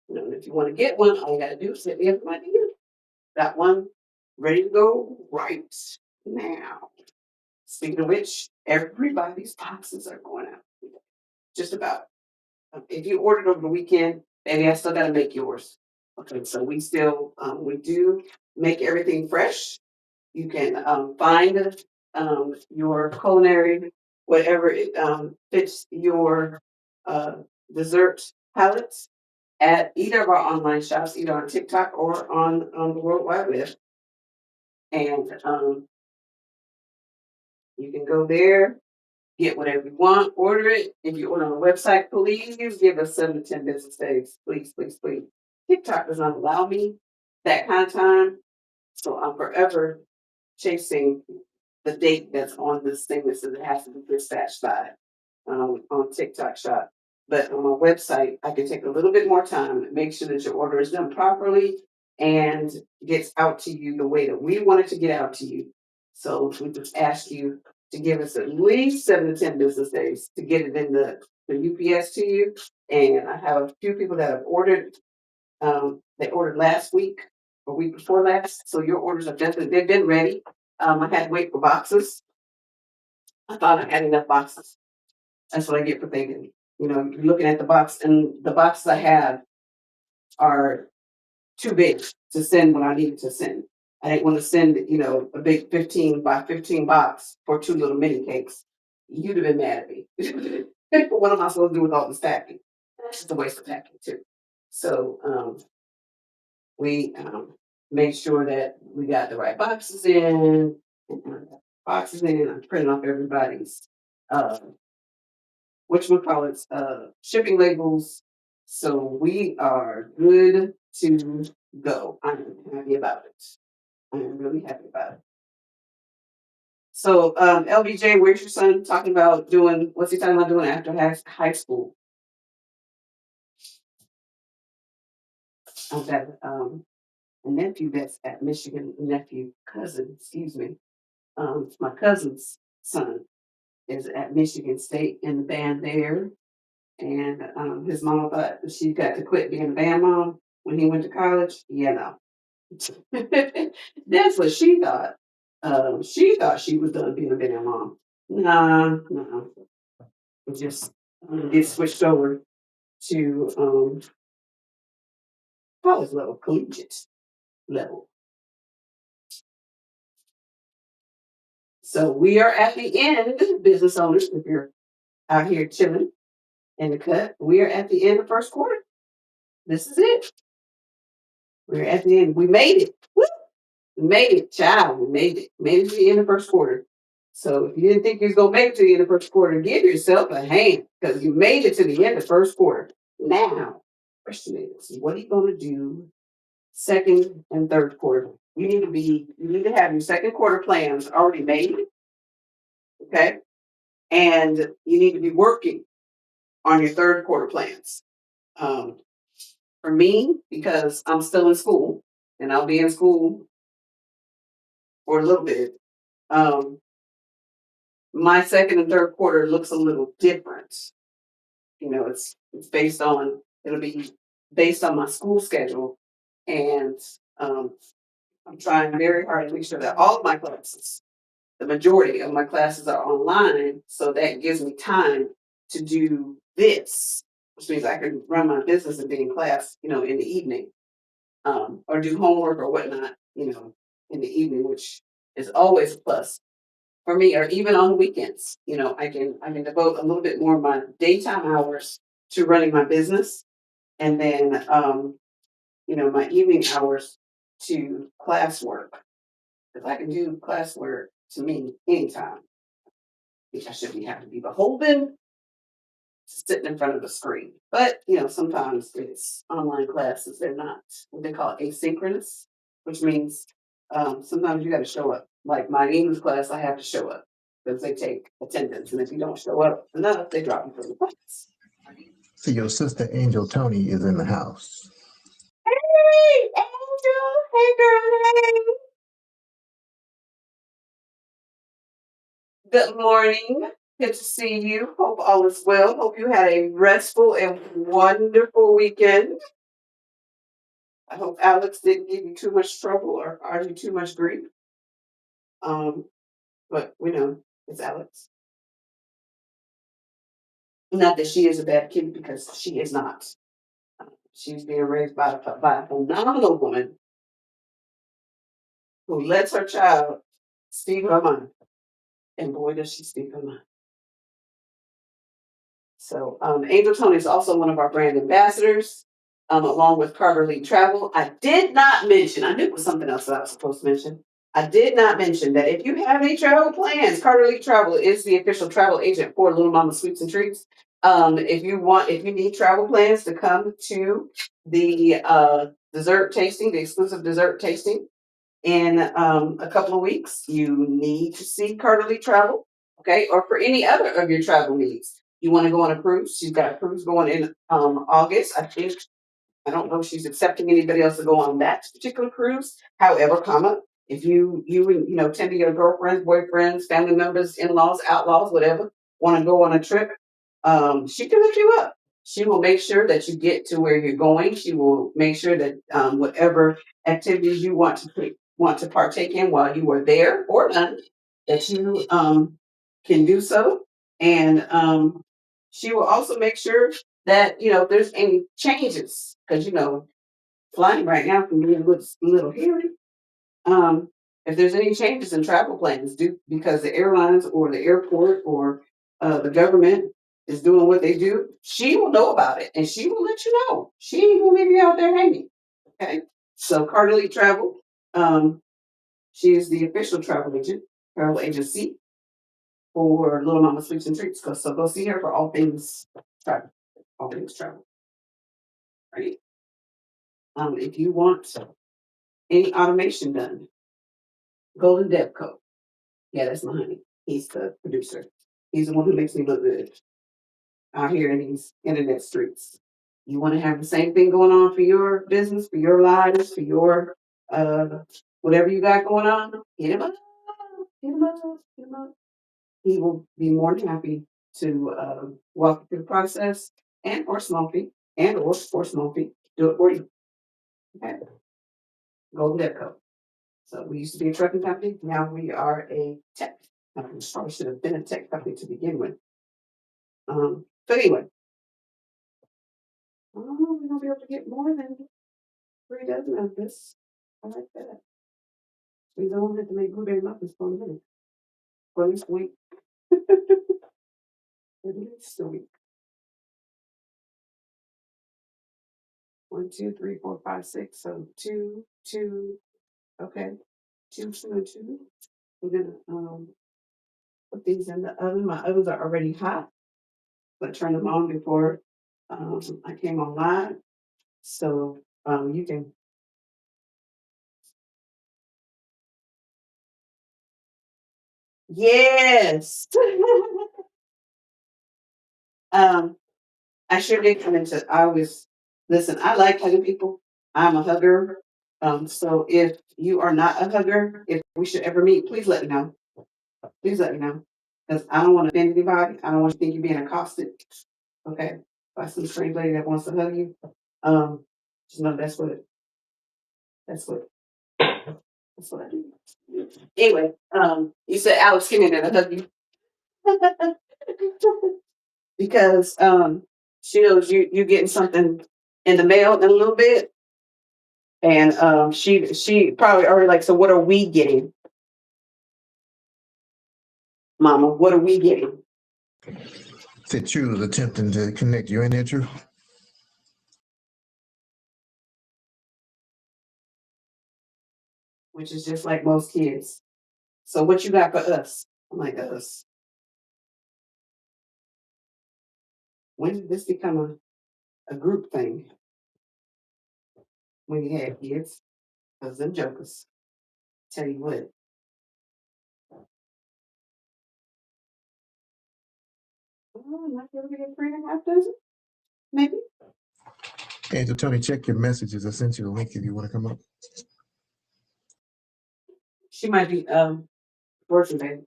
S1: And if you want to get one, all you got to do is hit me up my DM. Got one ready to go right now. Speaking of which, everybody's boxes are going out. Just about. If you ordered over the weekend, maybe I still got to make yours. Okay, so we do make everything fresh. You can find your culinary, whatever it fits your uh, dessert palettes at either of our online shops, either on TikTok or on the World Wide Web. And you can go there, get whatever you want, order it. If you order on the website, please give us 7 to 10 business days. Please, please, please. TikTok does not allow me that kind of time. So I'm forever chasing the date that's on this thing that says it has to be dispatched by on TikTok Shop. But on my website, I can take a little bit more time and make sure that your order is done properly and gets out to you the way that we want it to get out to you. So we just ask you to give us at least 7 to 10 business days to get it in the UPS to you. And I have a few people that have ordered. They ordered last week or week before last. So your orders are definitely, they've been ready. I had to wait for boxes. I thought I had enough boxes. That's what I get for thinking. You're looking at the box, and the boxes I have are too big to send what I needed to send. I didn't want to send, a big 15 by 15 box for 2 little mini cakes. You'd have been mad at me. What am I supposed to do with all the stacking? That's just a waste of packing too. So we made sure that we got the right boxes in. I'm printing off everybody's uh, shipping labels. So we are good to go. I'm happy about it. I am really happy about it. So LBJ, where's your son talking about doing? What's he talking about doing after high school? I've got a nephew that's at Michigan. Cousin, excuse me. My cousin's son is at Michigan State in the band there. And his mom thought she got to quit being a band mom when he went to college. Yeah, no. That's what she thought. She thought she was done being a band mom. Nah, nah. It just get switched over to college level, collegiate level. So we are at the end, business owners, if you're out here chilling in the cut, we are at the end of first quarter. This is it. We're at the end. We made it. Woo! We made it, child. We made it. Made it to the end of first quarter. So if you didn't think you was gonna make it to the end of the first quarter, give yourself a hand because you made it to the end of the first quarter. Now, question is, what are you gonna do second and third quarter? You need to have your second quarter plans already made, okay? And you need to be working on your third quarter plans. Um, for me, because I'm still in school and I'll be in school for a little bit, um, my second and third quarter looks a little different. It's based on it'll be based on my school schedule, and um, I'm trying very hard to make sure that all of my classes, the majority of my classes, are online, so that gives me time to do this, which means I can run my business and be in class, in the evening, or do homework or whatnot, in the evening, which is always a plus for me, or even on the weekends. I can devote a little bit more of my daytime hours to running my business, and then my evening hours to classwork. Because I can do classwork to me anytime. I shouldn't have to be beholden sitting in front of a screen. But sometimes it's online classes. They're not what they call asynchronous, which means sometimes you got to show up. Like my English class, I have to show up because they take attendance, and if you don't show up enough, they drop you from the class.
S2: See, your sister Angel Tony is in the house.
S1: Hey, Angel! Hey, girl! Hey! Good morning. Good to see you. Hope all is well. Hope you had a restful and wonderful weekend. I hope Alex didn't give you too much trouble or cause you too much grief. Um, but we know it's Alex. Not that she is a bad kid, because she is not. She's being raised by a phenomenal woman who lets her child speak her mind. And boy, does she speak her mind. So Angel Tony is also one of our brand ambassadors, along with Carver Lee Travel. I did not mention, I knew it was something else that I was supposed to mention. I did not mention that if you have any travel plans, Carver Lee Travel is the official travel agent for Little Mama Sweets and Treats. If you need travel plans to come to the dessert tasting, the exclusive dessert tasting in a couple of weeks, you need to see Carterly Travel, okay? Or for any other of your travel needs. You want to go on a cruise? She's got a cruise going in August. I don't know if she's accepting anybody else to go on that particular cruise. However, if you tend to get girlfriends, boyfriends, family members, in-laws, outlaws, whatever, want to go on a trip, she can hook you up. She will make sure that you get to where you're going. She will make sure that whatever activities you want to partake in while you are there or none, that you can do so. And she will also make sure that if there's any changes, because flying right now can be a little hairy. If there's any changes in travel plans due because the airlines or the airport or the government is doing what they do, she will know about it and she will let you know. She ain't gonna leave you out there hanging. Okay. So Carterly Travel, she is the official travel agency for Little Mama Sweets and Treats. So go see her for all things travel. All things travel. Right. If you want any automation done, Golden Debco. Yeah, that's my honey. He's the producer. He's the one who makes me look good out here in these internet streets. You want to have the same thing going on for your business, for your lives, for your whatever you got going on, hit him up. Hit him up. Hit him up. He will be more than happy to walk you through the process or small fee or small fee. Do it for you. Okay. Golden Deco. So we used to be a trucking company. Now we are a tech company. Probably should have been a tech company to begin with. But anyway, we're gonna be able to get more than 3 dozen of this. I like that. We don't have to make blueberry muffins for a minute. For at least a week. At least a week. 1, 2, 3, 4, 5, 6. So 2, 2. Okay. 2, 2, and 2. We're gonna put these in the oven. My ovens are already hot. I turned them on before I came on live. So you can, yes. um, I sure did come into. I always listen. I like hugging people. I'm a hugger. So if you are not a hugger, if we should ever meet, please let me know. Please let me know, because I don't want to offend anybody. I don't want you to think you're being accosted. Okay, by some strange lady that wants to hug you. Um, just know that's what that's what I do. Anyway, you said Alex came in and hug you because she knows you getting something in the mail in a little bit, and she probably already like. So what are we getting, Mama? What are we getting?
S2: Said True was attempting to connect you in there, True.
S1: Which is just like most kids. So what you got for us? I'm like us. When did this become a group thing? When you had kids, because them jokers. Tell you what. Oh, I'm not gonna get 3.5 dozen, maybe.
S2: Angel Tony, check your messages. I sent you the link if you want to come up.
S1: She might be working, baby.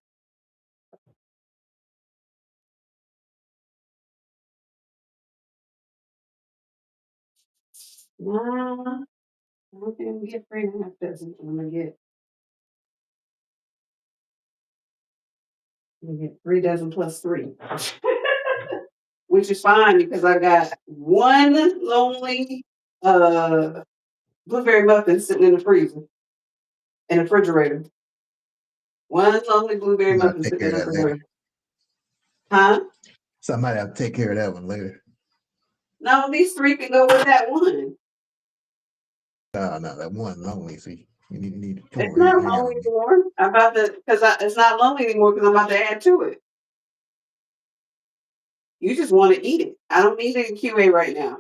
S1: Nah, I don't think I'm gonna get 3.5 dozen. I'm gonna get 3 dozen plus three. Which is fine because I got one lonely blueberry muffin sitting in the freezer, in the refrigerator. One lonely blueberry
S2: I'll
S1: muffin
S2: take
S1: sitting
S2: care
S1: in
S2: of
S1: the
S2: that later.
S1: refrigerator. Huh?
S2: Somebody have to take care of that one later.
S1: No, these three can go with that one.
S2: No, that one lonely. See, you need to come
S1: It's
S2: over here and
S1: not
S2: hang out
S1: lonely
S2: with me.
S1: anymore. I'm about to, it's not lonely anymore because I'm about to add to it. You just want to eat it. I don't need it in QA right now.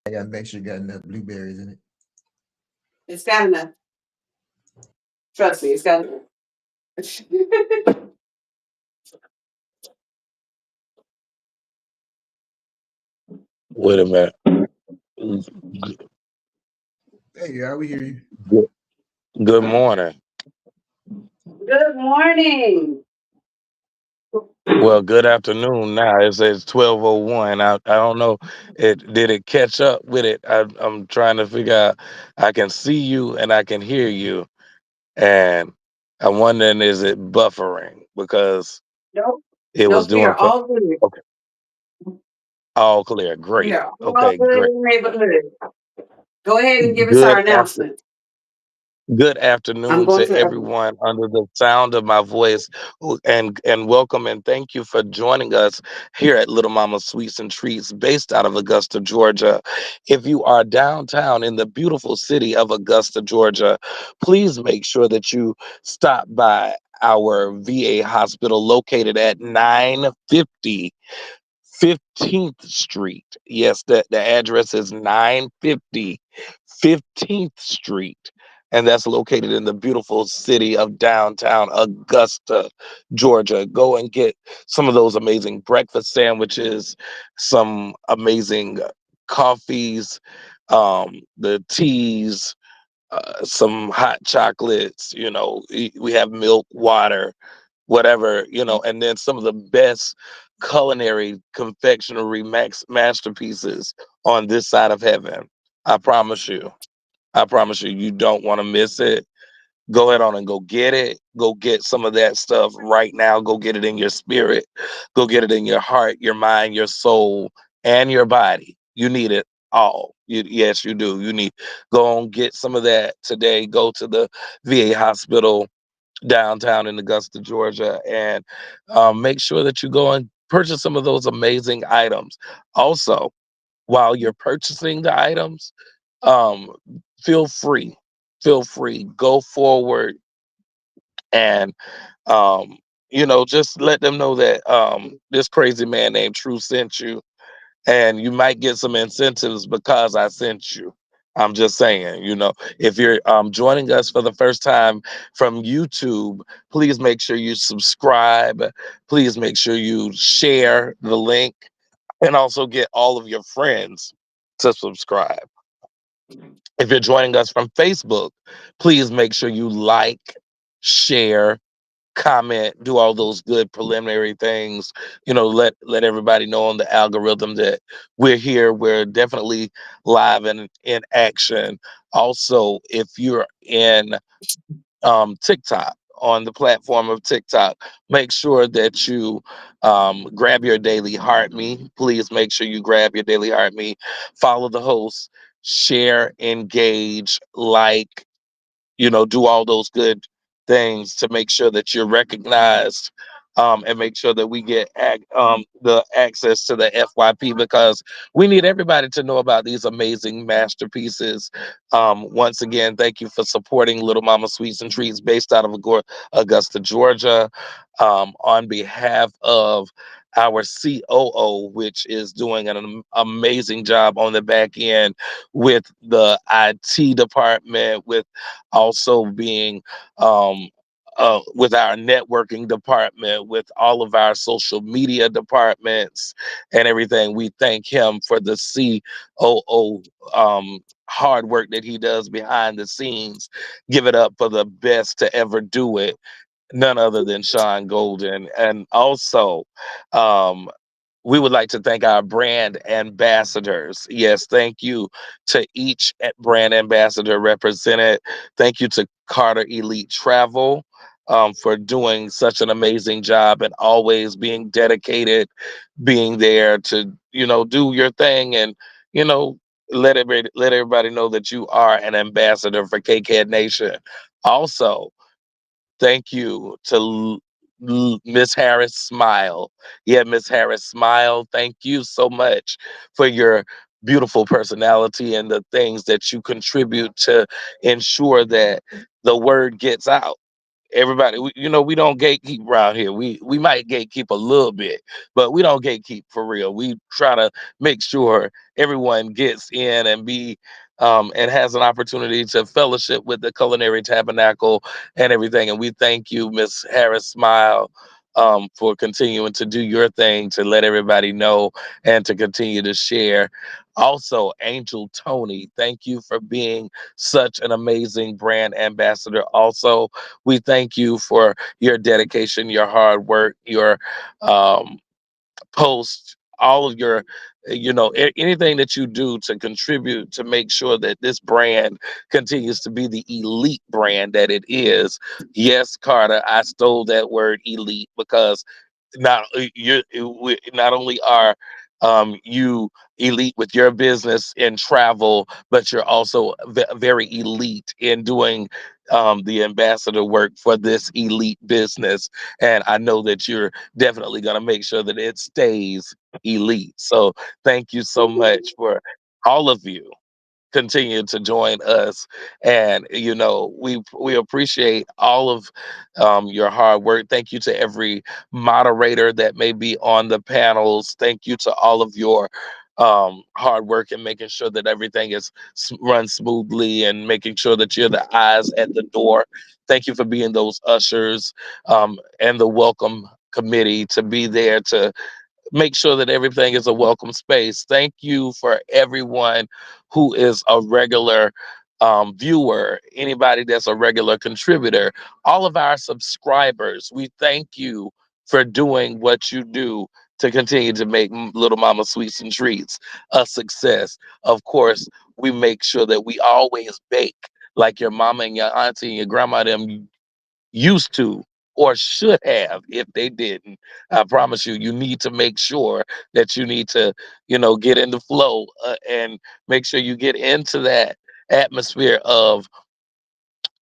S2: I gotta make sure you got enough blueberries in it.
S1: It's got enough. Trust me, it's got enough.
S3: Wait a minute.
S2: Hey, yeah, we hear you.
S3: Good, good morning.
S1: Good morning.
S3: Well, good afternoon now. It says 12:01. I don't know. Did it catch up with it? I'm trying to figure out. I can see you and I can hear you, and I'm wondering, is it buffering because
S1: Nope.
S3: it was
S1: Nope. We
S3: doing
S1: are
S3: for
S1: all good.
S3: okay, all clear.
S1: We
S3: Great.
S1: are all
S3: Okay,
S1: good
S3: great.
S1: in the neighborhood. Go ahead and give us our
S3: Good after
S1: announcement.
S3: Good
S1: I'm
S3: afternoon
S1: going
S3: to
S1: to.
S3: everyone under the sound of my voice, and welcome and thank you for joining us here at Little Mama Sweets and Treats, based out of Augusta, Georgia. If you are downtown in the beautiful city of Augusta, Georgia, please make sure that you stop by our VA hospital located at 950 15th Street. Yes, the address is 950 15th Street. And that's located in the beautiful city of downtown Augusta, Georgia. Go and get some of those amazing breakfast sandwiches, some amazing coffees, the teas, some hot chocolates. We have milk, water, whatever, and then some of the best culinary confectionery masterpieces on this side of heaven. I promise you. I promise you, you don't want to miss it. Go ahead on and go get it. Go get some of that stuff right now. Go get it in your spirit. Go get it in your heart, your mind, your soul, and your body. You need it all. Yes, you do. You need go and get some of that today. Go to the VA hospital downtown in Augusta, Georgia, and make sure that you go and purchase some of those amazing items. Also, while you're purchasing the items, um, feel free, go forward And um, just let them know that this crazy man named True sent you, and you might get some incentives because I sent you. I'm just saying, if you're joining us for the first time from YouTube, please make sure you subscribe. Please make sure you share the link and also get all of your friends to subscribe. If you're joining us from Facebook, please make sure you like, share, comment, do all those good preliminary things. Let everybody know on the algorithm that we're here. We're definitely live and in action. Also, if you're in TikTok, on the platform of TikTok, make sure that you grab your daily heart me. Please make sure you grab your daily heart me. Follow the host, share, engage, like, do all those good things to make sure that you're recognized, and make sure that we get the access to the FYP, because we need everybody to know about these amazing masterpieces. Once again, thank you for supporting Little Mama Sweets and Treats based out of Augusta, Georgia. On behalf of our COO, which is doing an amazing job on the back end with the IT department, with also being with our networking department, with all of our social media departments and everything. We thank him for the COO hard work that he does behind the scenes. Give it up for the best to ever do it, none other than Sean Golden. And also, um, we would like to thank our brand ambassadors. Yes, thank you to each brand ambassador represented. Thank you to Carter Elite Travel for doing such an amazing job and always being dedicated, being there to, do your thing, and, you know, let everybody know that you are an ambassador for KCAD Nation. Also, thank you to Miss Harris Smile. Yeah, Miss Harris Smile, thank you so much for your beautiful personality and the things that you contribute to ensure that the word gets out. Everybody, we don't gatekeep around here. We might gatekeep a little bit, but we don't gatekeep for real. We try to make sure everyone gets in and and has an opportunity to fellowship with the Culinary Tabernacle and everything. And we thank you, Miss Harris Smile, for continuing to do your thing, to let everybody know and to continue to share. Also, Angel Tony, thank you for being such an amazing brand ambassador. Also, we thank you for your dedication, your hard work, your um, post, all of your, anything that you do to contribute to make sure that this brand continues to be the elite brand that it is. Yes, Carter, I stole that word elite because not only are you elite with your business in travel, but you're also very elite in doing the ambassador work for this elite business. And I know that you're definitely going to make sure that it stays elite. So thank you so much for all of you continue to join us, and we appreciate all of your hard work. Thank you to every moderator that may be on the panels. Thank you to all of your hard work and making sure that everything is run smoothly, and making sure that you're the eyes at the door. Thank you for being those ushers, and the welcome committee to be there to make sure that everything is a welcome space. Thank you for everyone who is a regular viewer, anybody that's a regular contributor, all of our subscribers. We thank you for doing what you do to continue to make Little Mama Sweets and Treats a success. Of course, we make sure that we always bake like your mama and your auntie and your grandma them used to, or should have if they didn't. I promise you, you need to make sure that you need to, get in the flow, and make sure you get into that atmosphere of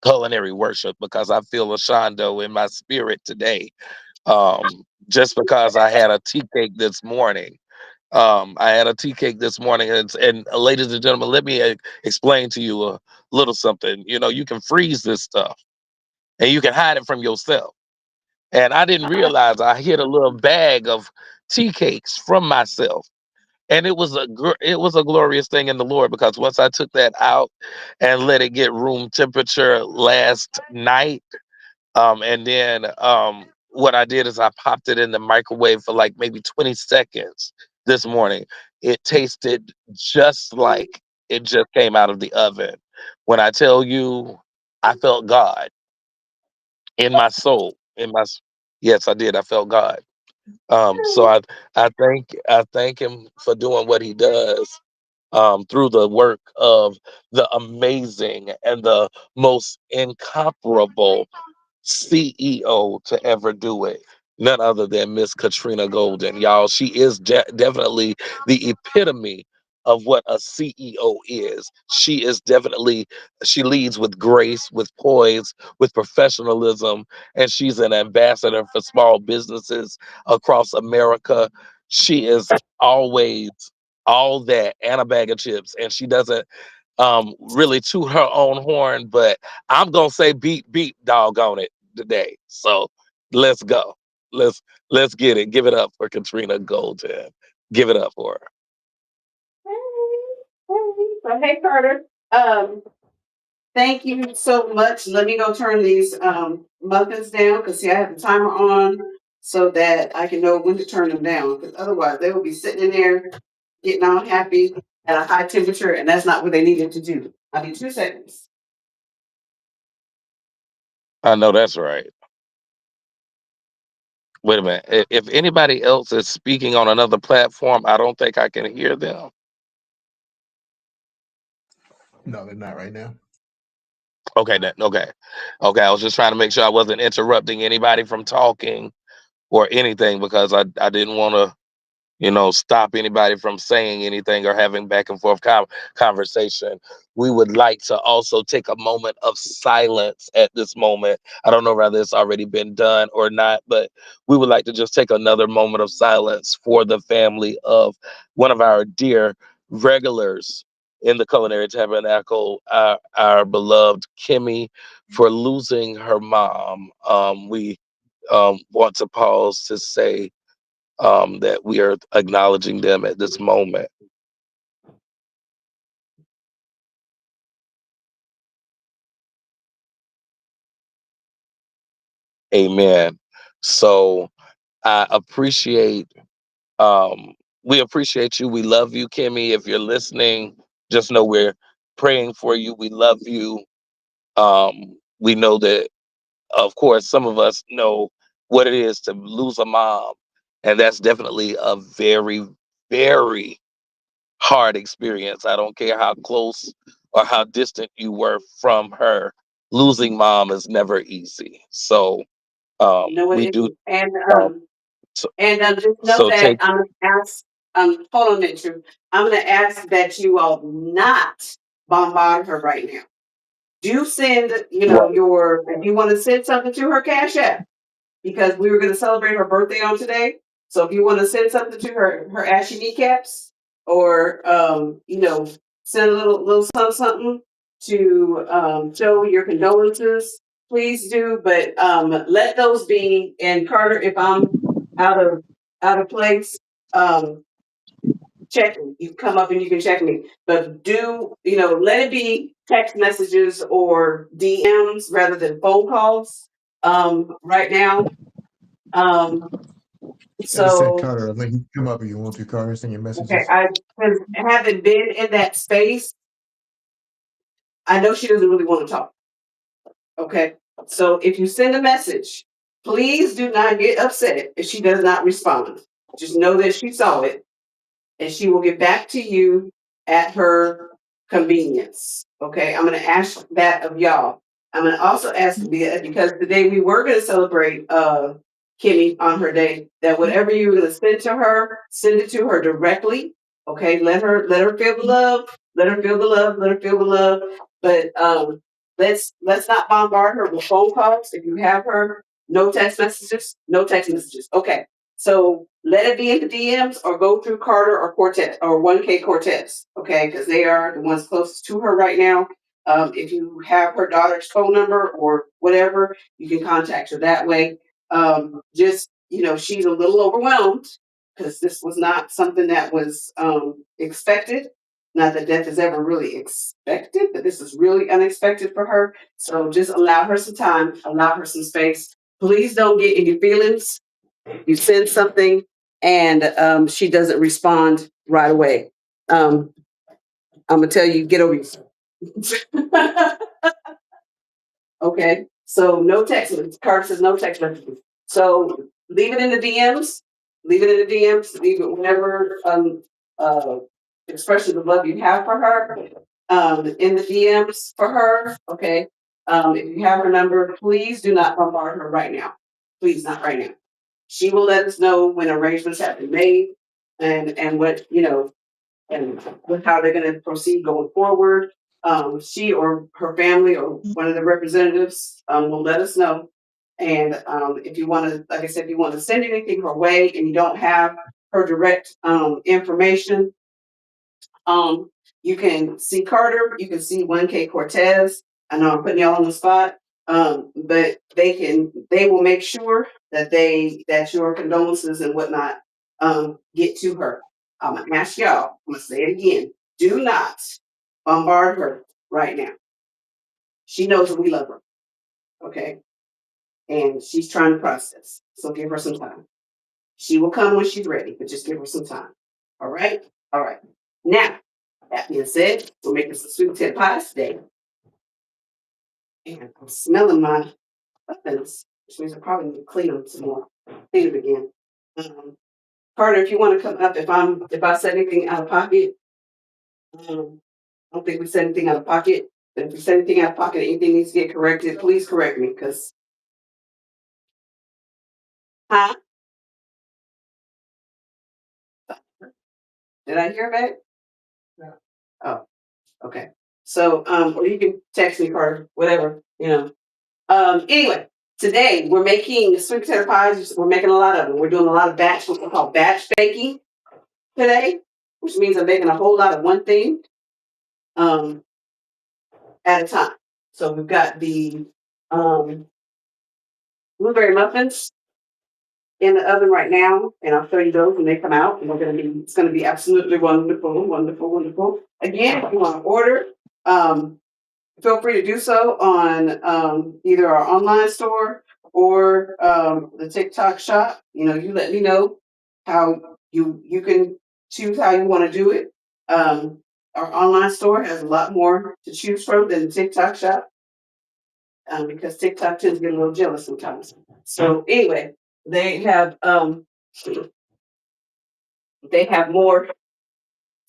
S3: culinary worship, because I feel a shondo in my spirit today. Just because I had a tea cake this morning. I had a tea cake this morning, and ladies and gentlemen, let me explain to you a little something. You can freeze this stuff. and you can hide it from yourself. And I didn't realize I hid a little bag of tea cakes from myself. And it was a glorious thing in the Lord, because once I took that out and let it get room temperature last night, and then what I did is I popped it in the microwave for like maybe 20 seconds this morning. It tasted just like it just came out of the oven. When I tell you, I felt God in my soul. Yes, I did. I felt God. So I thank him for doing what he does, through the work of the amazing and the most incomparable CEO to ever do it. None other than Miss Katrina Golden. Y'all, she is definitely the epitome of what a CEO is. She leads with grace, with poise, with professionalism, and she's an ambassador for small businesses across America. She is always all that and a bag of chips, and she doesn't really toot her own horn, but I'm gonna say beep beep doggone it today. So let's go. Let's let's get it. Give it up for Katrina Golden. Give it up for her.
S1: So, hey, Carter. Um, Thank you so much. Let me go turn these muffins down, because see, I have the timer on so that I can know when to turn them down. Because otherwise, they will be sitting in there getting all happy at a high temperature, and that's not what they needed to do. I need 2 seconds.
S3: I know that's right. Wait a minute. If anybody else is speaking on another platform, I don't think I can hear them.
S2: No, they're not right now.
S3: Okay, okay. Okay, I was just trying to make sure I wasn't interrupting anybody from talking or anything, because I didn't want to, stop anybody from saying anything or having back and forth conversation. We would like to also take a moment of silence at this moment. I don't know whether it's already been done or not, but we would like to just take another moment of silence for the family of one of our dear regulars in the Culinary Tabernacle, our beloved Kimmy, for losing her mom. We want to pause to say that we are acknowledging them at this moment. Amen. So I appreciate, we appreciate you. We love you, Kimmy. If you're listening, just know we're praying for you. We love you. We know that, of course, some of us know what it is to lose a mom, and that's definitely a very, very hard experience. I don't care how close or how distant you were from her. Losing mom is never easy. So
S1: No, it
S3: we do.
S1: isn't. And
S3: Um, so,
S1: just know
S3: so
S1: that
S3: take
S1: I'm gonna ask. Hold on a minute, Drew. I'm gonna ask that you all not bombard her right now. Do send,
S3: right.
S1: your, if you want to send something to her Cash App, because we were going to celebrate her birthday on today. So if you want to send something to her ashy kneecaps, or send a little something to show your condolences, please do. But let those be. And Carter, if I'm out of place, um, check me. You come up and you can check me. But do, let it be text messages or DMs rather than phone calls right now. Um,
S2: I just sent
S1: so,
S2: Carter a link. You can come up if you want to, Carter. Send your
S1: okay,
S2: messages.
S1: I haven't been in that space. I know she doesn't really want to talk. Okay. So if you send a message, please do not get upset if she does not respond. Just know that she saw it, and she will get back to you at her convenience. Okay, I'm going to ask that of y'all. I'm going to also ask, because today we were going to celebrate Kimmy on her day, that whatever you're going to send to her, send it to her directly. Okay, let her feel the love, let her feel the love, let her feel the love. But let's not bombard her with phone calls. If you have her, no text messages, no text messages. Okay. So let it be in the DMs, or go through Carter or Cortez or 1K Cortez, okay? Because they are the ones closest to her right now. If you have her daughter's phone number or whatever, you can contact her that way. Just, she's a little overwhelmed because this was not something that was expected. Not that death is ever really expected, but this is really unexpected for her. So just allow her some time, allow her some space. Please don't get in your feelings. You send something and she doesn't respond right away. I'm gonna tell you, get over yourself. Okay, so no text messages. Card says no text messages. So leave it in the DMs. Leave it in the DMs. Leave it whenever uh, expression of love you have for her in the DMs for her. Okay. If you have her number, please do not bombard her right now. Please not right now. She will let us know when arrangements have been made and what and with how they're going to proceed going forward. She or her family or one of the representatives will let us know. And if you want to, like I said, if you want to send anything her way and you don't have her direct information, um, you can see Carter, you can see 1K Cortez. I know I'm putting y'all on the spot, but they will make sure that your condolences and whatnot get to her. I'm gonna ask y'all. I'm gonna say it again. Do not bombard her right now. She knows that we love her, okay, and she's trying to process. So give her some time. She will come when she's ready, but just give her some time. All right, all right. Now, that being said, we're making some sweet potato pies today, and I'm smelling my buttons, which means I probably need to clean them some more. Clean them again. Carter, if you want to come up, if I said anything out of pocket, I don't think we said anything out of pocket. But if we said anything out of pocket, anything needs to get corrected, please correct me. Because, huh? Did I hear that? No. Oh, okay. So, or you can text me, Carter, whatever. Anyway, today we're making sweet potato pies. We're making a lot of them. We're doing a lot of what we call batch baking today, which means I'm making a whole lot of one thing um, at a time. So we've got the um, blueberry muffins in the oven right now, and I'll show you those when they come out. And it's gonna be absolutely wonderful, wonderful, wonderful. Again, if you want to order, feel free to do so on either our online store or the TikTok shop. You let me know how you can choose how you want to do it. Our online store has a lot more to choose from than the TikTok shop because TikTok tends to get a little jealous sometimes. So anyway, they have more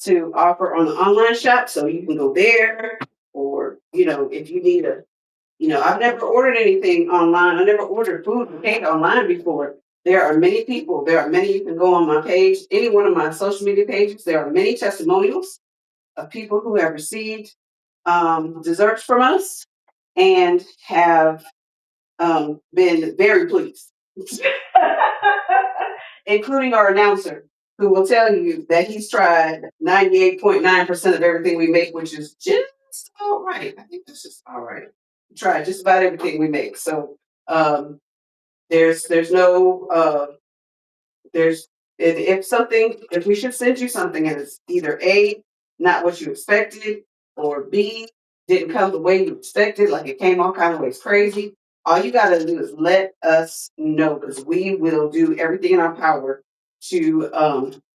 S1: to offer on the online shop, so you can go there, or if you need I've never ordered anything online. I never ordered food and cake online before. There are many people. There are many. You can go on my page, any one of my social media pages. There are many testimonials of people who have received desserts from us and have been very pleased, including our announcer, who will tell you that he's tried 98.9% of everything we make, which is just all right. I think that's just all right. We try just about everything we make. So there's no there's if we should send you something and it's either A, not what you expected, or B, didn't come the way you expected, like it came all kind of ways crazy, all you got to do is let us know, because we will do everything in our power to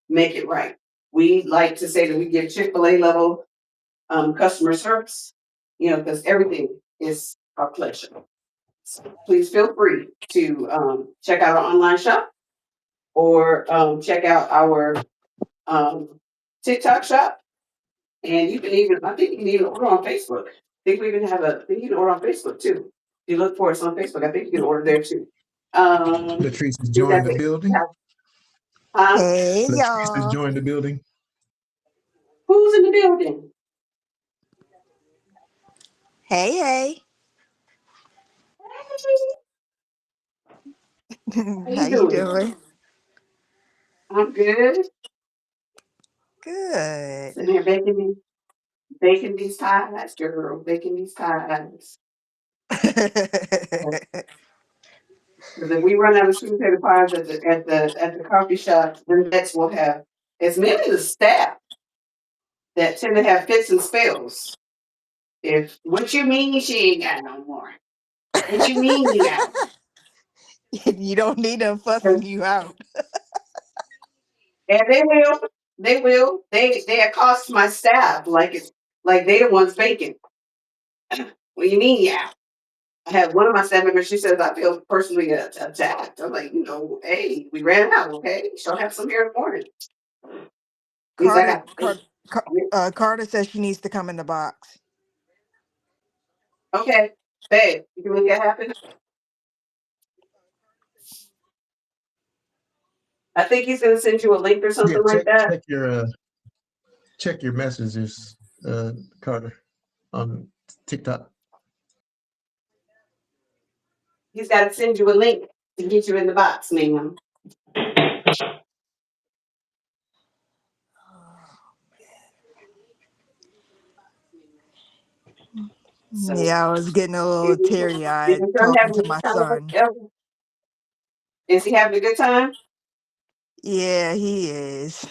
S1: make it right. We like to say that we give Chick-fil-A level customer service, because everything is our pleasure. So please feel free to check out our online shop or check out our TikTok shop. And I think you can even order on Facebook. I think you can order on Facebook too. If you look for us on Facebook, I think you can order there too. I
S2: Latrice has
S1: think
S2: joined
S1: that's
S2: the
S1: it.
S2: building.
S1: Huh?
S4: Hey
S2: Latrice has
S4: y'all.
S2: joined the building.
S1: Who's in the building?
S4: Hey, hey.
S1: How
S4: How
S1: you
S4: you
S1: doing?
S4: doing?
S1: I'm good.
S4: Good.
S1: Sitting here baking Baking these ties, girl. Baking these ties. Because if we run out of sweet potato pies at the coffee shop, the vets will have. It's mainly the staff that tend to have fits and spells. If what you mean she ain't got no more? What you mean you got?
S4: You don't need them fussing
S1: 'Cause-
S4: you out.
S1: And they will. They will. They accost my staff like it's like they the ones baking. What you mean, yeah? I had one of my staff members. She says I feel personally attacked. I'm like, hey, we ran out. Okay, she'll have some here in the morning. These I
S4: Carter,
S1: got.
S4: Carter says she needs to come in the box.
S1: Okay, babe, you can make that happen. I think he's gonna send you a link or
S2: Yeah,
S1: something like
S2: check
S1: that.
S2: check your messages, Carter, on TikTok.
S1: He's got to send you a link to get you in the box, ma'am. So,
S4: Yeah, I was getting a
S1: is
S4: little
S1: your
S4: teary eyed
S1: son
S4: talking
S1: having
S4: to
S1: a good
S4: my
S1: time?
S4: son.
S1: Is he having a good time?
S4: Yeah, he is.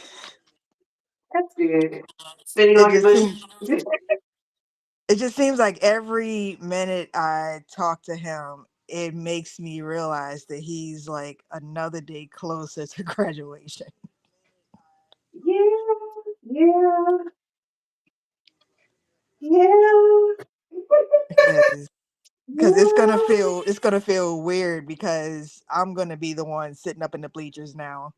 S1: That's good. Spending
S4: It
S1: all your
S4: just
S1: money.
S4: seems it just seems like every minute I talk to him, it makes me realize that he's like another day closer to graduation.
S1: Yeah, yeah, yeah,
S4: Because
S1: yeah.
S4: it's gonna feel weird because I'm gonna be the one sitting up in the bleachers now.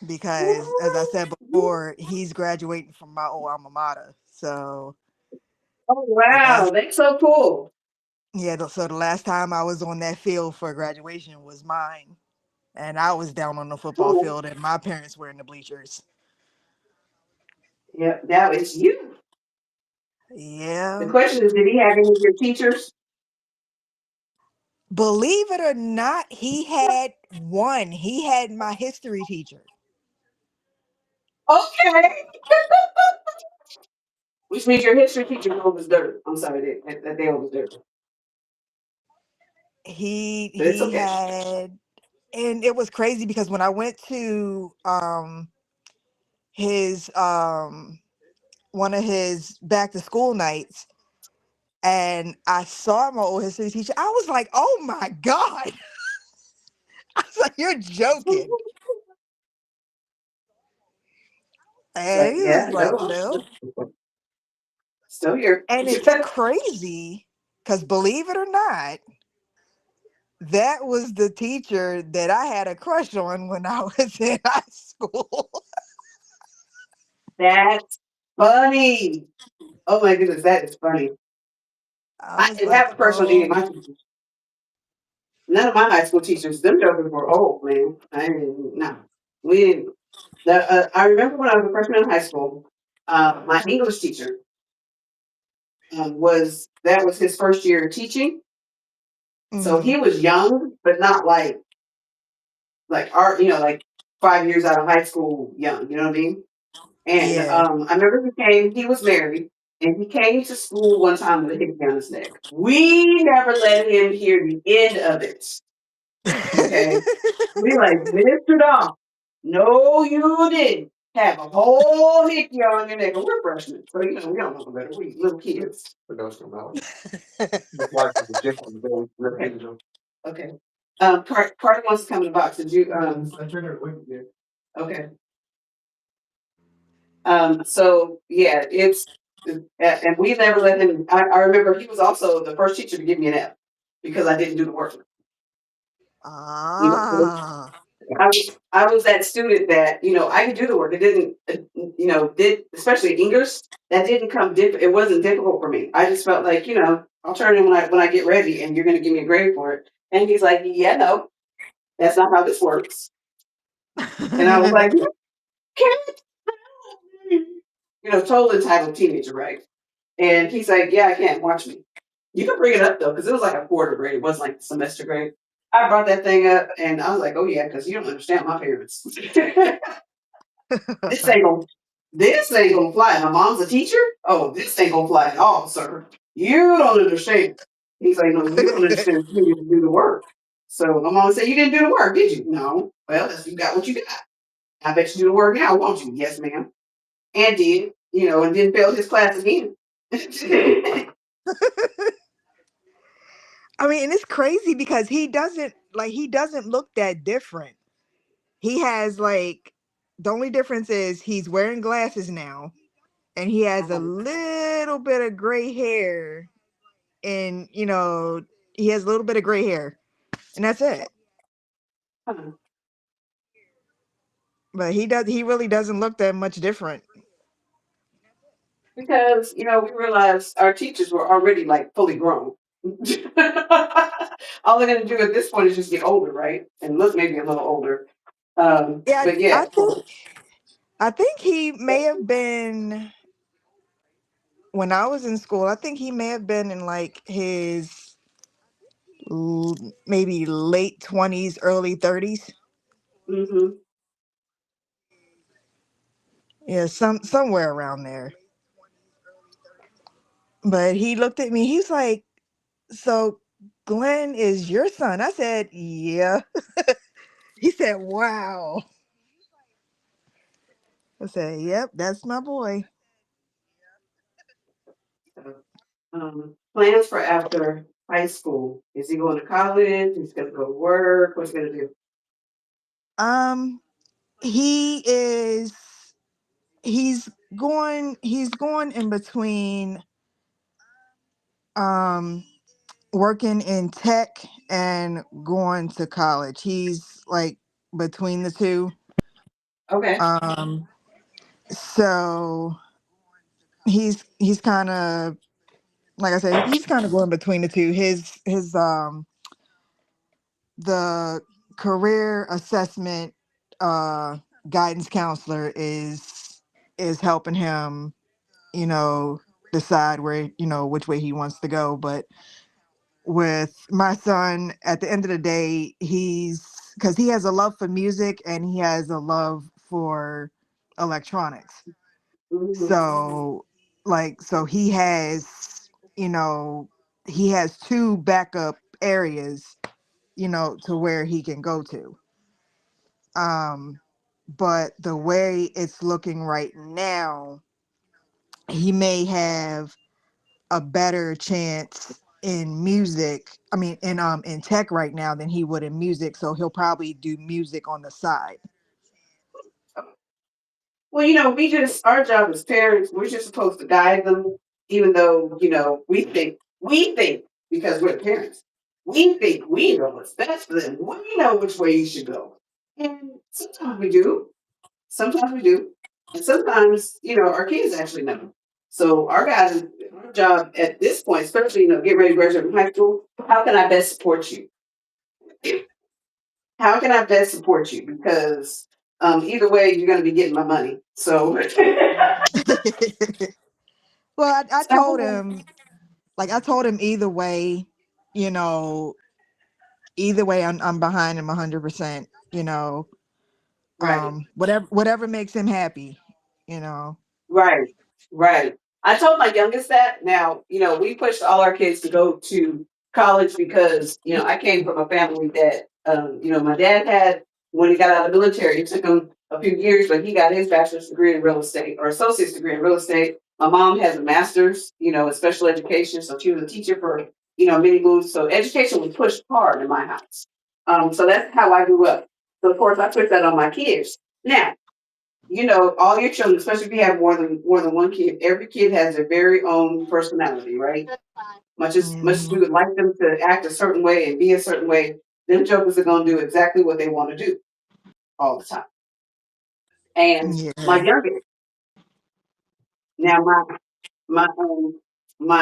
S4: Because as I said
S1: Yeah.
S4: before, he's graduating from my old alma mater. So
S1: Oh
S4: the
S1: wow,
S4: last
S1: that's so cool.
S4: so the last time I was on that field for graduation was mine. And I was down on the football
S1: Cool.
S4: field and my parents were in the bleachers.
S1: Yeah, now it's you. The
S4: Yeah.
S1: question is, did he have any of your teachers?
S4: Believe it or not, he had one. He had my history teacher.
S1: Okay. Which means your history teacher knows dirt. I'm sorry that they was dirt. But it's
S4: He
S1: okay.
S4: had, and it was crazy because when I went to his one of his back to school nights and I saw my old history teacher, I was like, oh my God. I was like, you're joking.
S1: It's
S4: And
S1: like,
S4: he was
S1: yeah,
S4: like,
S1: no, I'm
S4: no.
S1: still here.
S4: And it's crazy because believe it or not, that was the teacher that I had a crush on when I was in high school.
S1: That's funny. Oh my goodness, that is funny.
S4: I
S1: I
S4: was
S1: didn't
S4: like,
S1: have a crush on any of
S4: oh,
S1: my teachers. None of my high school teachers, them jokers were old, man. I didn't, no. We didn't. I remember when I was a freshman in high school, my English teacher that was his first year teaching. So
S4: mm-hmm,
S1: he was young, but not like our, like 5 years out of high school young, you know what I mean? And
S4: yeah.
S1: I remember he was married, and he came to school one time with a hickey on his neck. We never let him hear the end of it. Okay. We like, Mr. Dom, no, you didn't have a whole hickey on your neck. And we're freshmen. So, we don't know better. We little kids. For those who know. Okay. Okay. Carter wants to come in the box. Did you? I turned it away. Okay. So yeah, and we never let him. I remember he was also the first teacher to give me an F because I didn't do the work. You know,
S4: Ah.
S1: I was that student that I could do the work. It didn't, did especially English that didn't come. It wasn't difficult for me. I just felt like I'll turn in when I get ready, and you're going to give me a grade for it. And he's like, yeah, no, that's not how this works. And I was like, total entitled teenager, right? And he's like, yeah, I can't watch me. You can bring it up though, because it was like a quarter grade. It wasn't like semester grade. I brought that thing up, and I was like, oh yeah, because you don't understand my parents. This ain't gonna This ain't gonna fly. My mom's a teacher. Oh, this ain't gonna fly at all, sir. You don't understand. He's like, no, you don't understand. You need to do the work. So my mom said, you didn't do the work, did you? No. Well, you got what you got. I bet you do the work now, won't you? Yes, ma'am. And did, and then failed his class again.
S4: I mean, and it's crazy because he doesn't look that different. He has like the only difference is he's wearing glasses now and he has a little bit of gray hair and he has a little bit of gray hair and that's it. But he really doesn't look that much different.
S1: Because, we realized our teachers were already like fully grown. All they're going to do at this point is just get older, right? And look maybe a little older.
S4: Yeah,
S1: But
S4: I
S1: yeah.
S4: think he may have been when I was in school. I think he may have been in like his maybe late 20s, early 30s.
S1: Hmm.
S4: Yeah, somewhere around there. But he looked at me. He's like, "So Glenn is your son?" I said, "Yeah." He said, "Wow." I said, "Yep, that's my boy."
S1: Plans for after high school. Is he going to college? He's going to go to work? What's he going to do?
S4: Um, he is. He's going in between um working in tech and going to college. He's like between the two.
S1: Okay.
S4: Um so he's kind of like I said, he's kind of going between the two. His the career assessment uh guidance counselor is helping him, you know, decide where, which way he wants to go. But with my son, at the end of the day, because he has a love for music and he has a love for electronics.
S1: Hmm.
S4: So he has, you know, he has two backup areas, to where he can go to. Um, but the way it's looking right now, he may have a better chance in music. I mean, in tech right now than he would in music. So he'll probably do music on the side.
S1: Well, our job as parents, we're just supposed to guide them, even though, we think, because we're parents, we think we know what's best for them. We know which way you should go. And sometimes we do. Sometimes we do. And sometimes, our kids actually know. So our job at this point, especially, get ready to graduate from high school, how can I best support you? How can I best support you? Because either way, you're going to be getting my money. So,
S4: Well, I told
S1: so
S4: him, I told him you know, either way, I'm behind him 100%.
S1: right.
S4: Whatever makes him happy. You know.
S1: Right, right. I told my youngest that. Now, we pushed all our kids to go to college because, I came from a family that, my dad had, when he got out of the military, it took him a few years, but he got his bachelor's degree in real estate or associate's degree in real estate. My mom has a master's, in special education. So she was a teacher for, many moves. So education was pushed hard in my house. So that's how I grew up. So of course I put that on my kids. Now, all your children, especially if you have more than one kid, every kid has their very own personality, right? Much as we
S4: Mhm.
S1: would like them to act a certain way and be a certain way, them jokers are gonna do exactly what they want to do all the time. And my
S4: Yeah.
S1: youngest, now my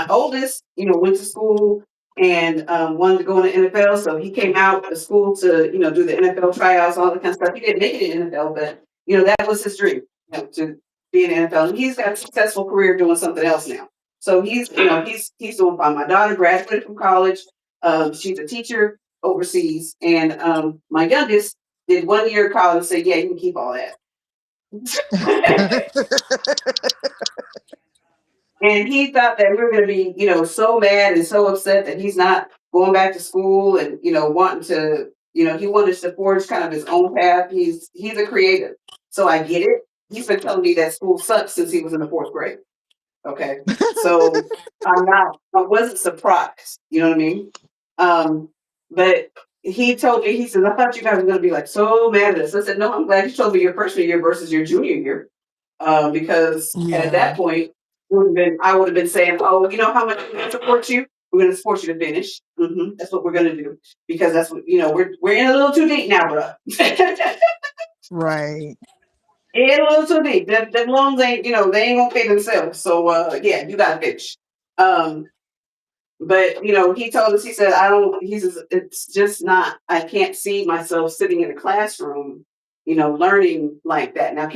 S1: oldest, went to school and wanted to go in the NFL. So he came out of school to, do the NFL tryouts, all that kind of stuff. He didn't make it in the NFL, but that was his dream, to be in the NFL. And he's got a successful career doing something else now. So he's doing fine. My daughter graduated from college. She's a teacher overseas, and my youngest did 1 year of college and said, "Yeah, you can keep all that." And he thought that we were going to be, so mad and so upset that he's not going back to school and, wanting to, he wanted to forge kind of his own path. He's a creative. So I get it. He's been telling me that school sucks since he was in the fourth grade. Okay. So I wasn't surprised. You know what I mean? But he told me, he said, I thought you guys were going to be like so mad at us. I said, no, I'm glad you told me your freshman year versus your junior year. Because at
S4: Yeah.
S1: that point, I would have been saying, oh, you know how much we're going to support you? We're going to support you to finish. That's what we're going to do. Because that's what, we're in a little too deep now, bro.
S4: Right.
S1: In a little too deep. Them loans ain't, they ain't going to pay themselves. So, yeah, you got to finish. But he told us, he said, he says, it's just not, I can't see myself sitting in a classroom, learning like that. Now,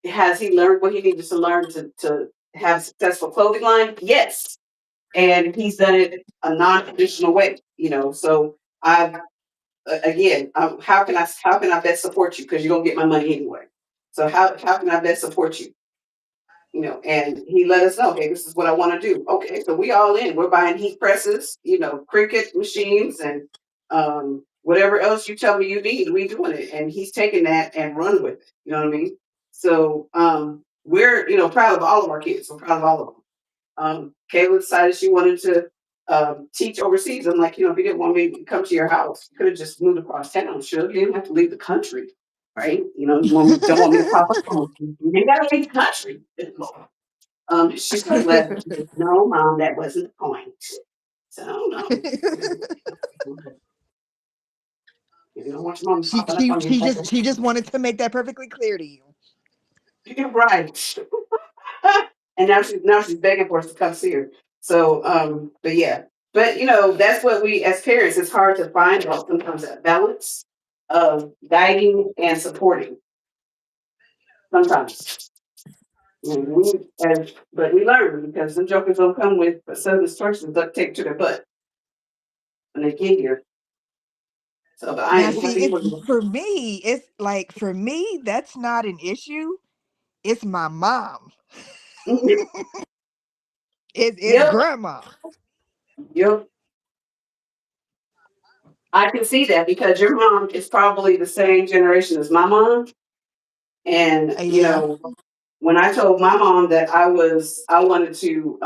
S1: has he learned what he needed to learn to have a successful clothing line? Yes. And he's done it a non-traditional way, so I've, again, how can I best support you? Because you're going to get my money anyway. So how can I best support you? And he let us know, hey, this is what I want to do. Okay, so we all in. We're buying heat presses, cricket machines, and whatever else you tell me you need, we doing it. And he's taking that and run with it. You know what I mean? So we're proud of all of our kids. We're proud of all of them. Kayla decided she wanted to teach overseas. I'm like, if you didn't want me to come to your house, you could have just moved across town. Sure, you didn't have to leave the country, right? Don't want me to pop up on you. You ain't got to leave the country. She still left. She said, no, mom, that wasn't the point. So no. You don't want your mom
S4: she
S1: popping up
S4: she
S1: on
S4: she
S1: you.
S4: just she just wanted to make that perfectly clear to you.
S1: You're right. And now she's begging for us to come see her. So, but yeah, but that's what we as parents. It's hard to find out sometimes that balance of guiding and supporting. Sometimes, but we learn because the jokers don't come with a southern instructions duct tape to their butt when they get here. So, but I
S4: Now,
S1: am
S4: see,
S1: happy
S4: it's
S1: for you.
S4: for me. It's like for me, that's not an issue. It's my mom. It's
S1: Yep,
S4: grandma.
S1: yep. I can see that because your mom is probably the same generation as my mom, and
S4: Yeah.
S1: when I told my mom that I wanted to,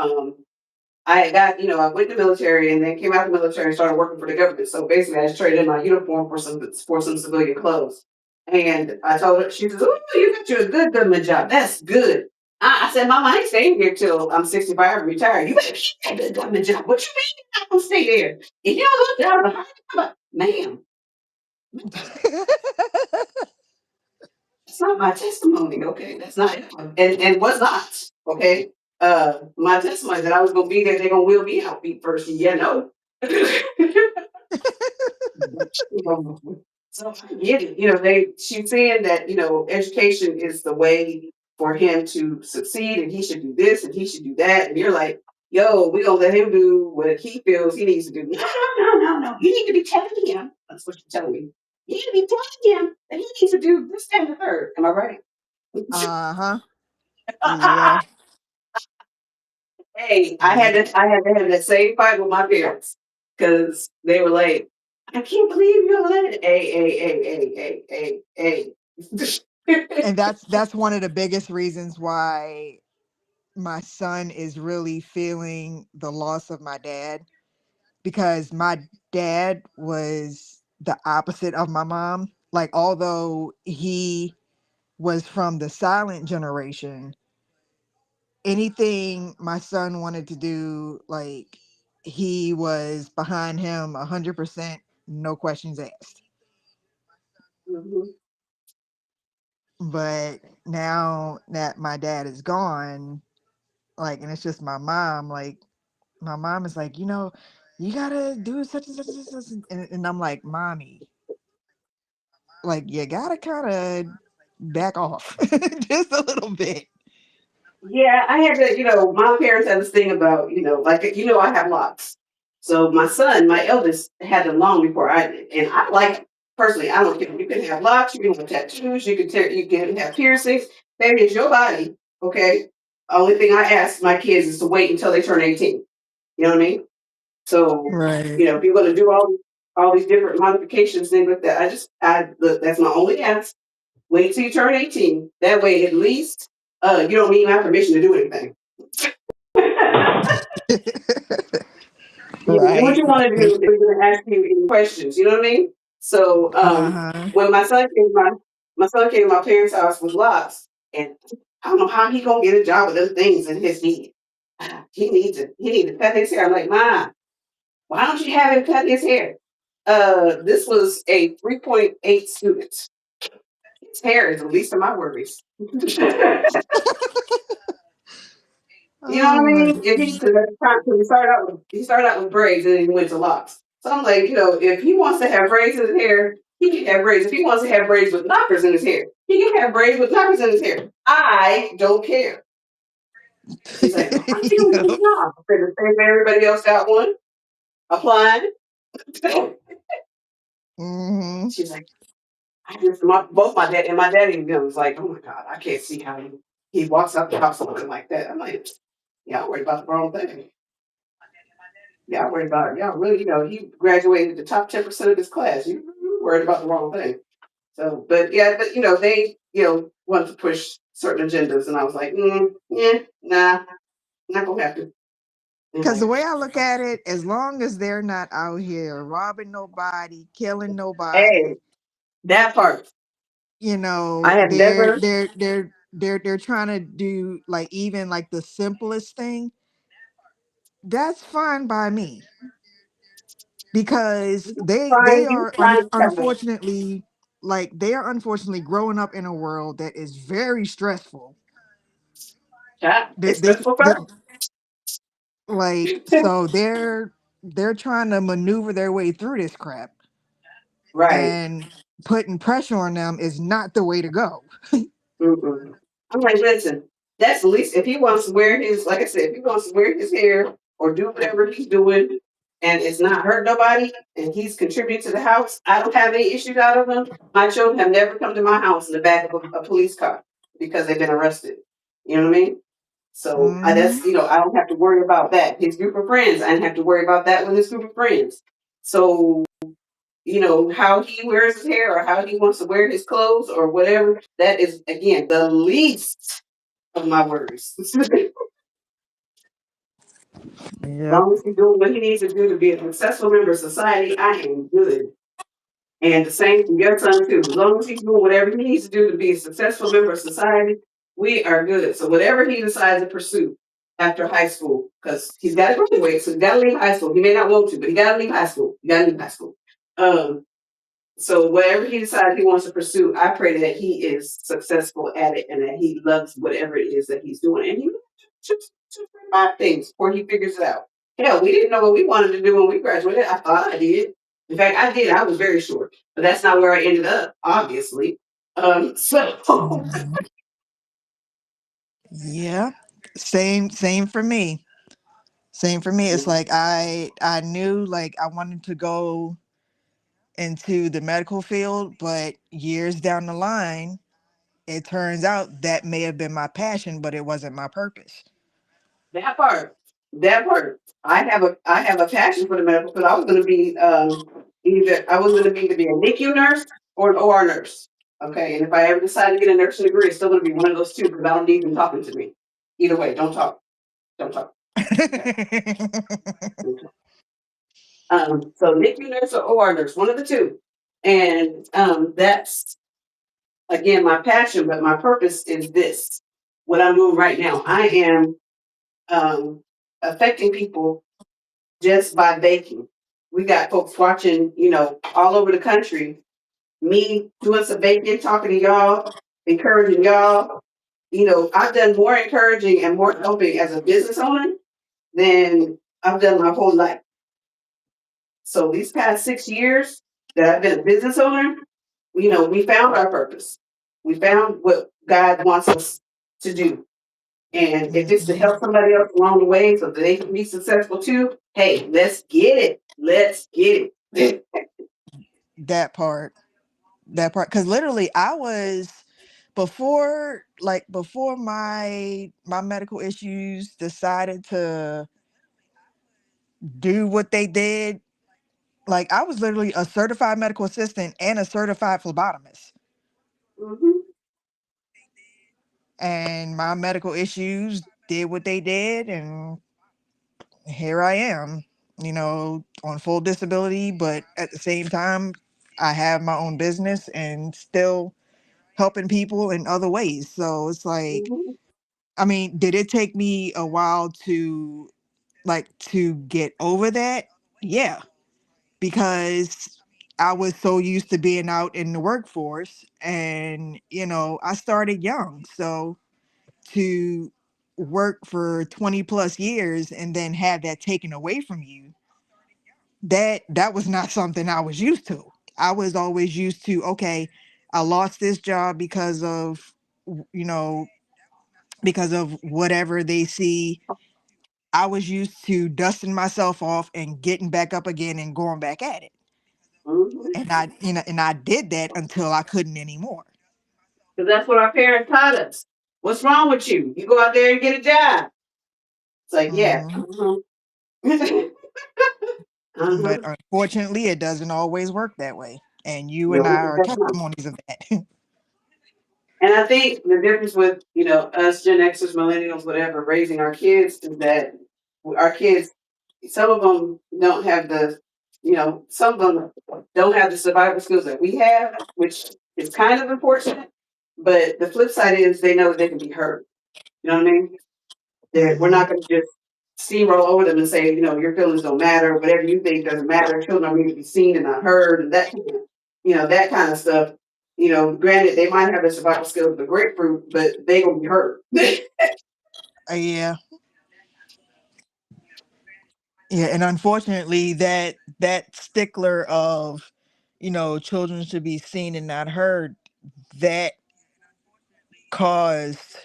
S1: I had got, I went to the military and then came out of the military and started working for the government. So basically, I just traded in my uniform for some civilian clothes. And I told her, she says, "Oh, you got you a good government job. That's good." I said, "Mama, I ain't staying here till I'm 65 and retired. You better keep that good government job. What you mean you're not gonna stay there? If you don't look down the high, ma'am, it's not my testimony, okay? That's not it. And was not, okay? My testimony that I was gonna be there, they're gonna wheel me out feet first. Yeah, no. So I get it. She's saying that, education is the way for him to succeed and he should do this and he should do that. And you're like, yo, we gonna let him do what he feels he needs to do. No, no, no, no, no. You need to be telling him. That's what you're telling me. You need to be telling him that he needs to do this, that, and the third. Am I right?
S4: Uh-huh. Yeah.
S1: Hey, I had
S4: Yeah.
S1: to I had to have that same fight with my parents because they were like, I can't believe you're letting it. Hey.
S4: And that's one of the biggest reasons why my son is really feeling the loss of my dad, because my dad was the opposite of my mom. Like, although he was from the silent generation, anything my son wanted to do, like, he was behind him 100%, no questions asked.
S1: Mhm.
S4: But now that my dad is gone, like, and it's just my mom, like, my mom is like, you gotta do such and such and such. And I'm like, mommy, like, you gotta kind of back off just a little bit.
S1: Yeah, I had to, my parents had this thing about, like, I have locks. So my son, my eldest, had them long before I did. And I like it. Personally, I don't care. You can have locks, you can have tattoos, you can have piercings. Baby, it's your body. Okay. Only thing I ask my kids is to wait until they turn 18. You know what I mean? So,
S4: Right.
S1: if you're gonna do all these different modifications, things like that, I look, that's my only ask. Wait till you turn 18. That way at least you don't need my permission to do anything. You do what
S4: Right.
S1: you want to do. They're going to ask you any questions. You know what I mean? So
S4: Uh-huh.
S1: when my son came to my parents' house with locks, and I don't know how he gonna get a job with those things in his head. He needs to cut his hair. I'm like, Ma, why don't you have him cut his hair? This was a 3.8 student. His hair is the least of my worries. You know what I
S4: Oh my
S1: mean? If he because at the time, 'cause he started out with braids and then he went to locks. So I'm like, if he wants to have braids in his hair, he can have braids. If he wants to have braids with knockers in his hair, he can have braids with knockers in his hair. I don't care. She's like, well, how you gonna get a
S4: Yep.
S1: job? I said, the same way everybody else got one. Applying.
S4: Hmm.
S1: She's like, both my dad and my daddy was like, oh my God, I can't see how he walks out the house looking like that. I'm like, yeah, I'm worried about the wrong thing. Y'all worried about y'all really, he graduated the top 10% of his class. You worried about the wrong thing. So, but yeah, but they, wanted to push certain agendas, and I was like, yeah, nah, not gonna happen.
S4: Because the
S1: Anyway,
S4: way I look at it, as long as they're not out here robbing nobody, killing
S1: hey,
S4: nobody,
S1: that part, I have
S4: they're
S1: never.
S4: they're they're they're trying to do like even like the simplest thing, that's fine by me. Because they
S1: Find you,
S4: are
S1: find something.
S4: unfortunately, like they are unfortunately growing up in a world that is very stressful.
S1: Chat.
S4: They,
S1: It's
S4: they,
S1: stressful
S4: they
S1: for
S4: like so they're trying to maneuver their way through this crap,
S1: right.
S4: and putting pressure on them is not the way to go.
S1: Mm-mm. I'm like, listen, that's the least. If he wants to wear his, like I said, if he wants to wear his hair or do whatever he's doing, and it's not hurt nobody, and he's contributing to the house, I don't have any issues out of him. My children have never come to my house in the back of a police car because they've been arrested. You know what I mean? So
S4: Hmm.
S1: I don't have to worry about that. His group of friends, I didn't have to worry about that with his group of friends. So how he wears his hair or how he wants to wear his clothes or whatever, that is, again, the least of my worries. As
S4: Yep.
S1: long as he's doing what he needs to do to be a successful member of society, I am good. And the same for your son, too. As long as he's doing whatever he needs to do to be a successful member of society, we are good. So whatever he decides to pursue after high school, because he's got to graduate, so he's got to leave high school. He may not want to, but he got to leave high school. He got to leave high school. Um, So whatever he decides he wants to pursue, I pray that he is successful at it and that he loves whatever it is that he's doing. And he just 5 things before he figures it out. Hell, we didn't know what we wanted to do when we graduated. I thought I did. In fact, I did. I was very sure, but that's not where I ended up, obviously. So
S4: Mhm. Yeah. Same for me. Same for me. It's like I knew like I wanted to go into the medical field, but years down the line, it turns out that may have been my passion, but it wasn't my purpose.
S1: that part, that part. I have a passion for the medical field. I was going to be either be a NICU nurse or an OR nurse. Okay, and if I ever decide to get a nursing degree, it's still going to be one of those two because I don't need them talking to me. Either way, don't talk, don't talk. Okay, don't talk. So NICU nurse or OR nurse, one of the two, and that's again my passion. But my purpose is this: what I'm doing right now. I am um, affecting people just by baking. We got folks watching, all over the country. Me doing some baking, talking to y'all, encouraging y'all. I've done more encouraging and more helping as a business owner than I've done my whole life. So these past 6 years that I've been a business owner, we found our purpose. We found what God wants us to do. And if it's to
S4: Mhm.
S1: help somebody else along the way so that they can be successful too, hey, let's get it. Let's get it.
S4: That part. that part, because literally I was before my medical issues decided to do what they did. Like I was literally a certified medical assistant and a certified phlebotomist,
S1: Mm-hmm.
S4: and my medical issues did what they did, and here I am, on full disability, but at the same time, I have my own business and still helping people in other ways. So it's like,
S1: Mm-hmm.
S4: I mean, did it take me a while to get over that? Yeah, because I was so used to being out in the workforce, and I started young. So to work for 20 plus years and then have that taken away from you, that was not something I was used to. I was always used to, okay, I lost this job you know because of whatever they see. I was used to dusting myself off and getting back up again and going back at it.
S1: Mm-hmm.
S4: And I did that until I couldn't anymore.
S1: Because that's what our parents taught us. What's wrong with you? You go out there and get a job. It's like, yeah.
S4: Hmm.
S1: Uh-huh.
S4: But
S1: Uh-huh.
S4: unfortunately, it doesn't always work that way. And you and I
S1: No,
S4: are
S1: that's not.
S4: testimonies of that.
S1: And I think the difference with, us Gen Xers, millennials, whatever, raising our kids is that our kids, some of them don't have some of them don't have the survival skills that we have, which is kind of unfortunate. But the flip side is they know that they can be hurt. You know what I mean? We're
S4: Hmm.
S1: not going to just steamroll over them and say, your feelings don't matter. Whatever you think doesn't matter. Children need to be seen and not heard, and that kind of stuff. Granted, they might have the survival skills of the grapefruit, but they gonna be hurt.
S4: Yeah, yeah, and unfortunately, that stickler of, children should be seen and not heard, that caused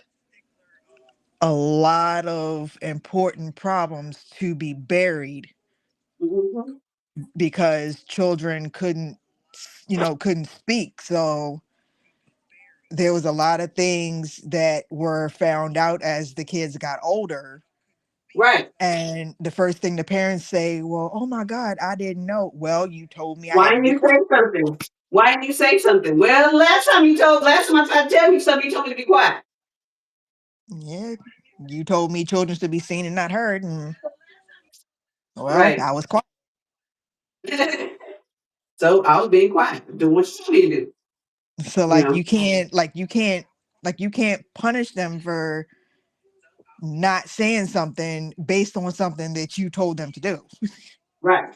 S4: a lot of important problems to be buried
S1: Mhm.
S4: because children couldn't speak. So there was a lot of things that were found out as the kids got older.
S1: Right.
S4: And the first thing the parents say, well, oh my God, I didn't know. Well, you told me I
S1: Why
S4: had to
S1: didn't
S4: be
S1: you say
S4: quiet.
S1: something? Why didn't you say something? Well, last time I tried to tell you something, you told me to be quiet.
S4: Yeah, you told me children should be seen and not heard. And well,
S1: Right.
S4: I was quiet.
S1: So I was being quiet, doing what you told me to do.
S4: So
S1: You
S4: like
S1: know.
S4: you can't punish them for not saying something based on something that you told them to do.
S1: Right.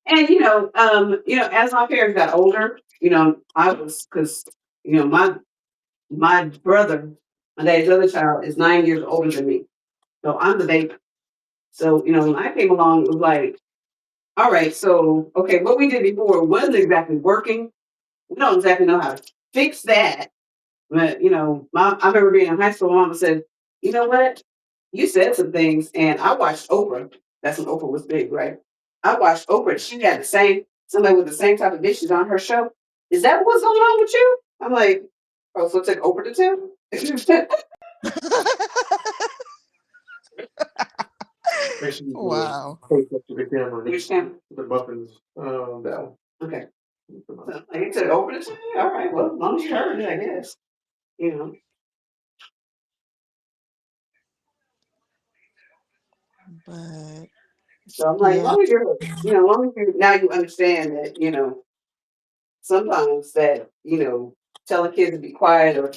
S1: And as my parents got older, I was because my brother, my dad's other child, is 9 years older than me. So I'm the baby. So, when I came along, it was like, all right, so, okay, what we did before wasn't exactly working. We don't exactly know how to fix that. But, I remember being in high school, mama said, you know what? You said some things, and I watched Oprah. That's when Oprah was big, right? I watched Oprah. She had somebody with the same type of issues on her show. Is that what's going on with you? I'm like, oh, so it's like Oprah to tell?
S2: Make sure you do
S4: Wow.
S2: a close up to the camera.
S1: Which camera?
S2: The buttons, that one.
S1: Okay. So, like it said Oprah to tell? All right, well, as long as you heard it, I guess. You know.
S4: But
S1: So I'm like, as
S4: yeah,
S1: long as as long as now you understand that, sometimes that, telling kids to be quiet or,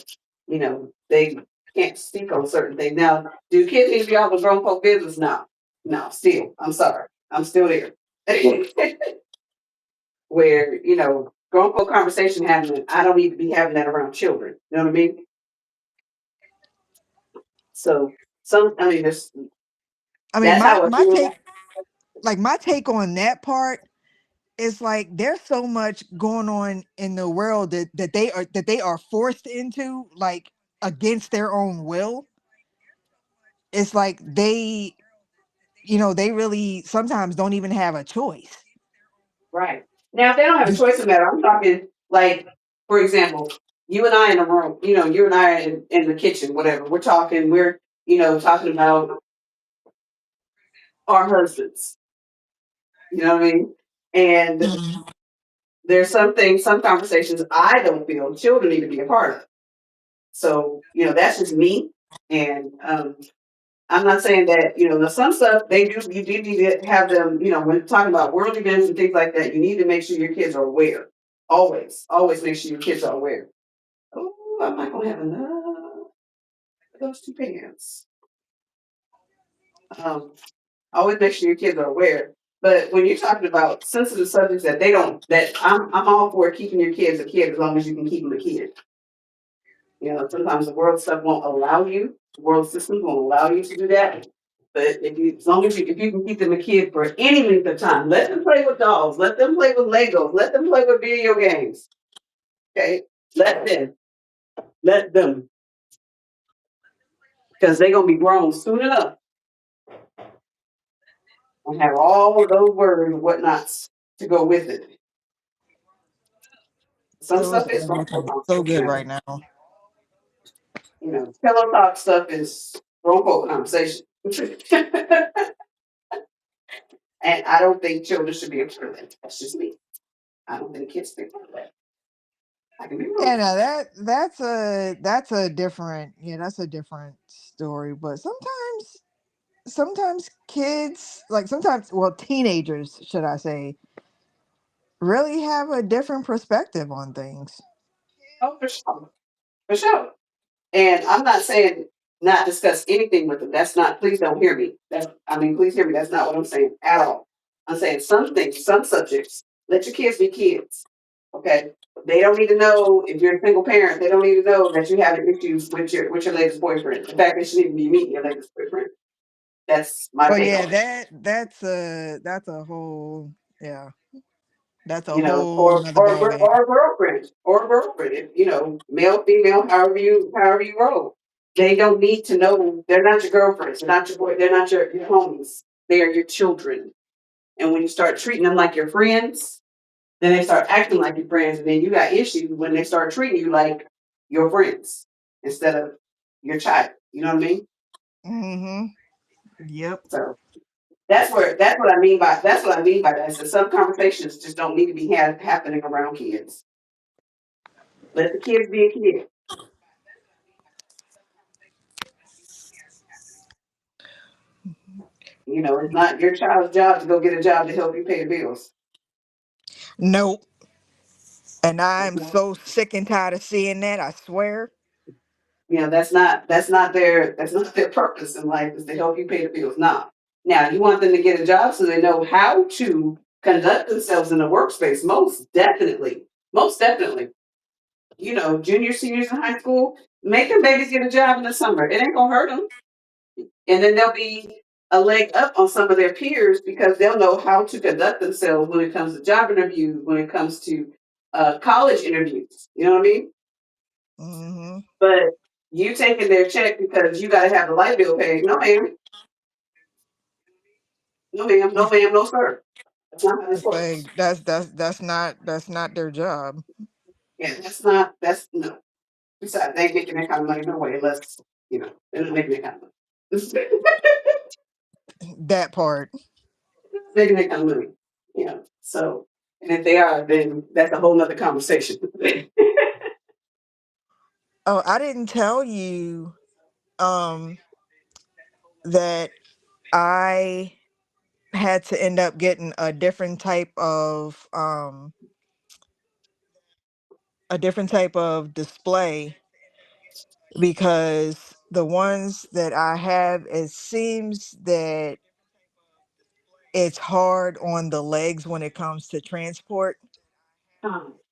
S1: they can't speak on certain things. Now, do kids need to be all the grown folk business? No. No, still. I'm sorry. I'm still there. Where, grown folk conversation happening, I don't need to be having that around children. You know what I mean? So there's
S4: I mean
S1: that's
S4: my
S1: how I
S4: my
S1: feel.
S4: take my take on that part is like there's so much going on in the world that they are forced into, like, against their own will. It's like they really sometimes don't even have a choice.
S1: Right. Now, if they don't have a
S4: Just
S1: choice in the matter, I'm talking like for example, you and I in a room, you and I in the kitchen, whatever. We're talking, talking about our husbands. You know what I mean? And
S4: Mhm.
S1: there's some things, some conversations I don't feel children need to be a part of. So, that's just me. And I'm not saying that, some stuff you do need to have them, when talking about world events and things like that, you need to make sure your kids are aware. Always, always make sure your kids are aware. Oh, I'm not going to have enough of those two pants. Um, always make sure your kids are aware. But when you're talking about sensitive subjects that they don't, that I'm all for keeping your kids a kid as long as you can keep them a kid. Sometimes the world stuff won't allow you, the world systems won't allow you to do that. But as long as if you can keep them a kid for any length of time, let them play with dolls, let them play with Legos, let them play with video games. Okay, let them, because they're gonna be grown soon enough and have all of those words and whatnots to go with it. Some
S4: Those
S1: stuff
S4: are
S1: is grown
S4: looking
S1: folk
S4: so good
S1: conversation.
S4: right now.
S1: Pillow talk stuff is grown folk conversation. And I don't think children should be a part of that. That's just me. I don't think kids should be a part of that. I can be
S4: Yeah,
S1: wrong.
S4: no, that's a different story. But sometimes kids, like sometimes, well, teenagers, should I say, really have a different perspective on things.
S1: Oh, for sure. For sure. And I'm not saying not discuss anything with them. That's not, please don't hear me. Please hear me. That's not what I'm saying at all. I'm saying some things, some subjects, let your kids be kids. Okay. They don't need to know if you're a single parent. They don't need to know that you have issues with your latest boyfriend. In fact, they shouldn't even be meeting your latest boyfriend. That's my
S4: Oh
S1: take
S4: yeah,
S1: on it.
S4: that's a whole, yeah, that's a whole nother
S1: Or
S4: ball game.
S1: or a girlfriend, if, male, female, however you roll. They don't need to know. They're not your girlfriends. They're not your boy. They're not your homies. They are your children. And when you start treating them like your friends, then they start acting like your friends, and then you got issues when they start treating you like your friends instead of your child. You know what I mean?
S4: Mm-hmm. Yep.
S1: So that's what I mean by that. So some conversations just don't need to be happening around kids. Let the kids be a kid. It's not your child's job to go get a job to help you pay the bills.
S4: Nope. And
S1: That's
S4: I'm
S1: not,
S4: so sick and tired of seeing that. I swear.
S1: that's not their purpose in life is to help you pay the bills. Now you want them to get a job so they know how to conduct themselves in the workspace. Most definitely. Junior, seniors in high school, make them babies get a job in the summer. It ain't gonna hurt them. And then they'll be a leg up on some of their peers because they'll know how to conduct themselves when it comes to job interviews, when it comes to college interviews. You know what I mean?
S4: Mm-hmm.
S1: But you taking their check because you got to have the light bill paid. No, ma'am. No, ma'am. No, ma'am. No, sir. That's not how this
S4: It's like
S1: works.
S4: that's not their job.
S1: Yeah, that's no. Besides, they ain't making that kind of money no way unless, they're not making that kind of money.
S4: That part.
S1: Making that kind of money. So, and if they are, then that's a whole nother conversation.
S4: Oh, I didn't tell you um that I had to end up getting a different type of display because the ones that I have, it seems that it's hard on the legs when it comes to transport.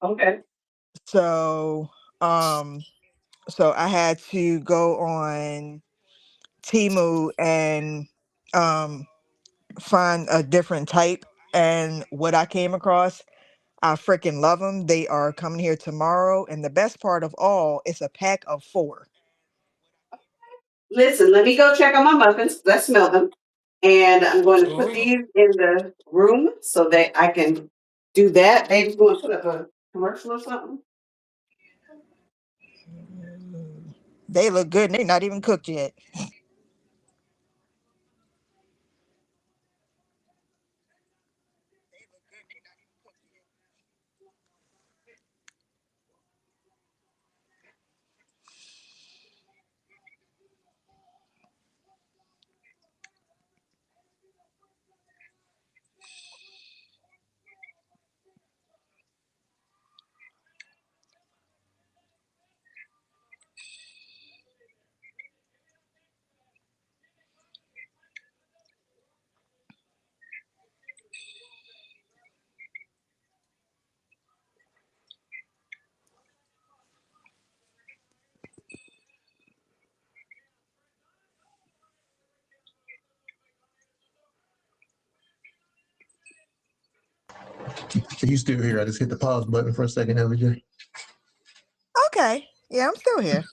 S1: Okay.
S4: So um so I had to go on Timu and um find a different type, and what I came across, I freaking love them. They are coming here tomorrow, and the best part of all, it's a pack of 4.
S1: Listen, let me go check on my muffins. Let's smell them. And I'm going to put
S4: Oh.
S1: these in the room so that I can do that. Baby, you want to put up a commercial or something?
S4: They look good and they're not even cooked yet.
S2: So you still here? I just hit the pause button for a second, LJ.
S4: Okay. Yeah, I'm still here.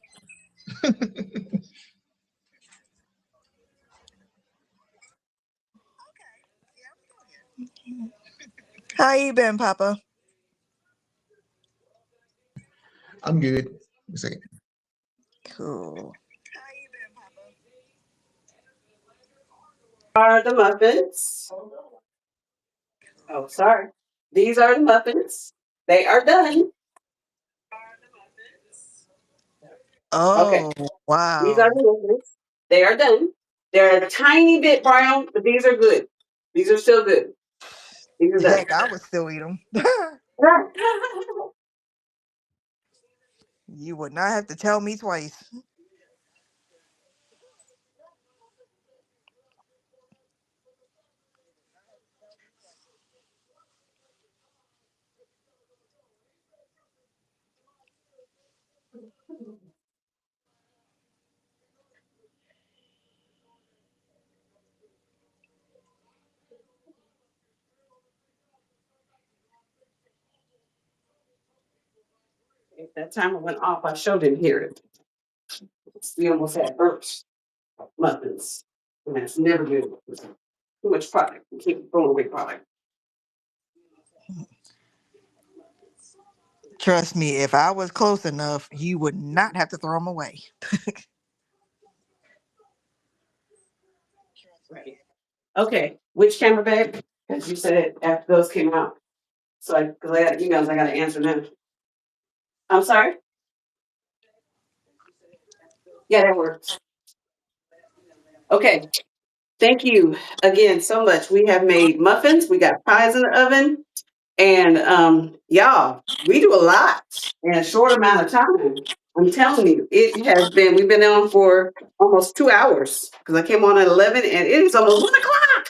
S4: How you been, Papa?
S2: I'm good. A second.
S4: Cool.
S1: Are the muffins? Oh, sorry. These are the muffins. They are done. Okay.
S4: Oh,
S1: These are
S4: wow.
S1: the muffins. They are done. They're a tiny bit brown, but these are good. These are still good. These are done.
S4: Heck, I would still eat them. You would not have to tell me twice.
S1: If that timer went off, I sure didn't hear it. We almost had burps muffins. And that's never good. Too much product. You keep throwing away product.
S4: Trust me, if I was close enough, you would not have to throw them away.
S1: Right. Okay. Which camera babe? Because you said after those came out. So because I got emails, I got to answer now. I'm sorry? Yeah, that works. Okay. Thank you again so much. We have made muffins. We got pies in the oven. And y'all, we do a lot in a short amount of time. I'm telling you, it has been, we've been on for almost 2 hours because I came on at 11 and it is almost 1 o'clock.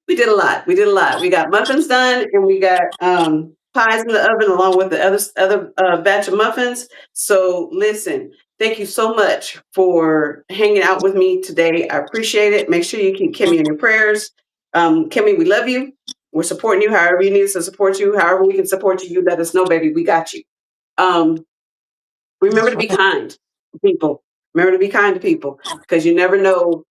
S1: We did a lot. We did a lot. We got muffins done and we got pies in the oven along with the other batch of muffins. So listen, thank you so much for hanging out with me today. I appreciate it. Make sure you keep Kimmy in your prayers. Kimmy, we love you. We're supporting you however you need us to support you. However we can support you, you let us know, baby. We got you. Um, Remember
S4: That's
S1: to be
S4: right.
S1: kind to people. Remember to be kind to people because you never know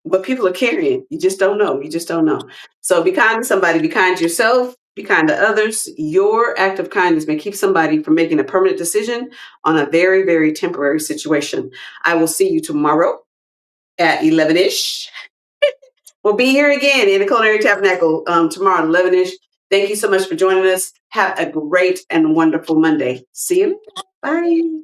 S1: what people are carrying. You just don't know. You just don't know. So be kind to somebody. Be kind to yourself. Be kind to others. Your act of kindness may keep somebody from making a permanent decision on a very, very temporary situation. I will see you tomorrow at 11-ish. We'll be here again in the Culinary Tabernacle tomorrow at 11-ish. Thank you so much for joining us. Have a great and wonderful Monday. See you. Bye.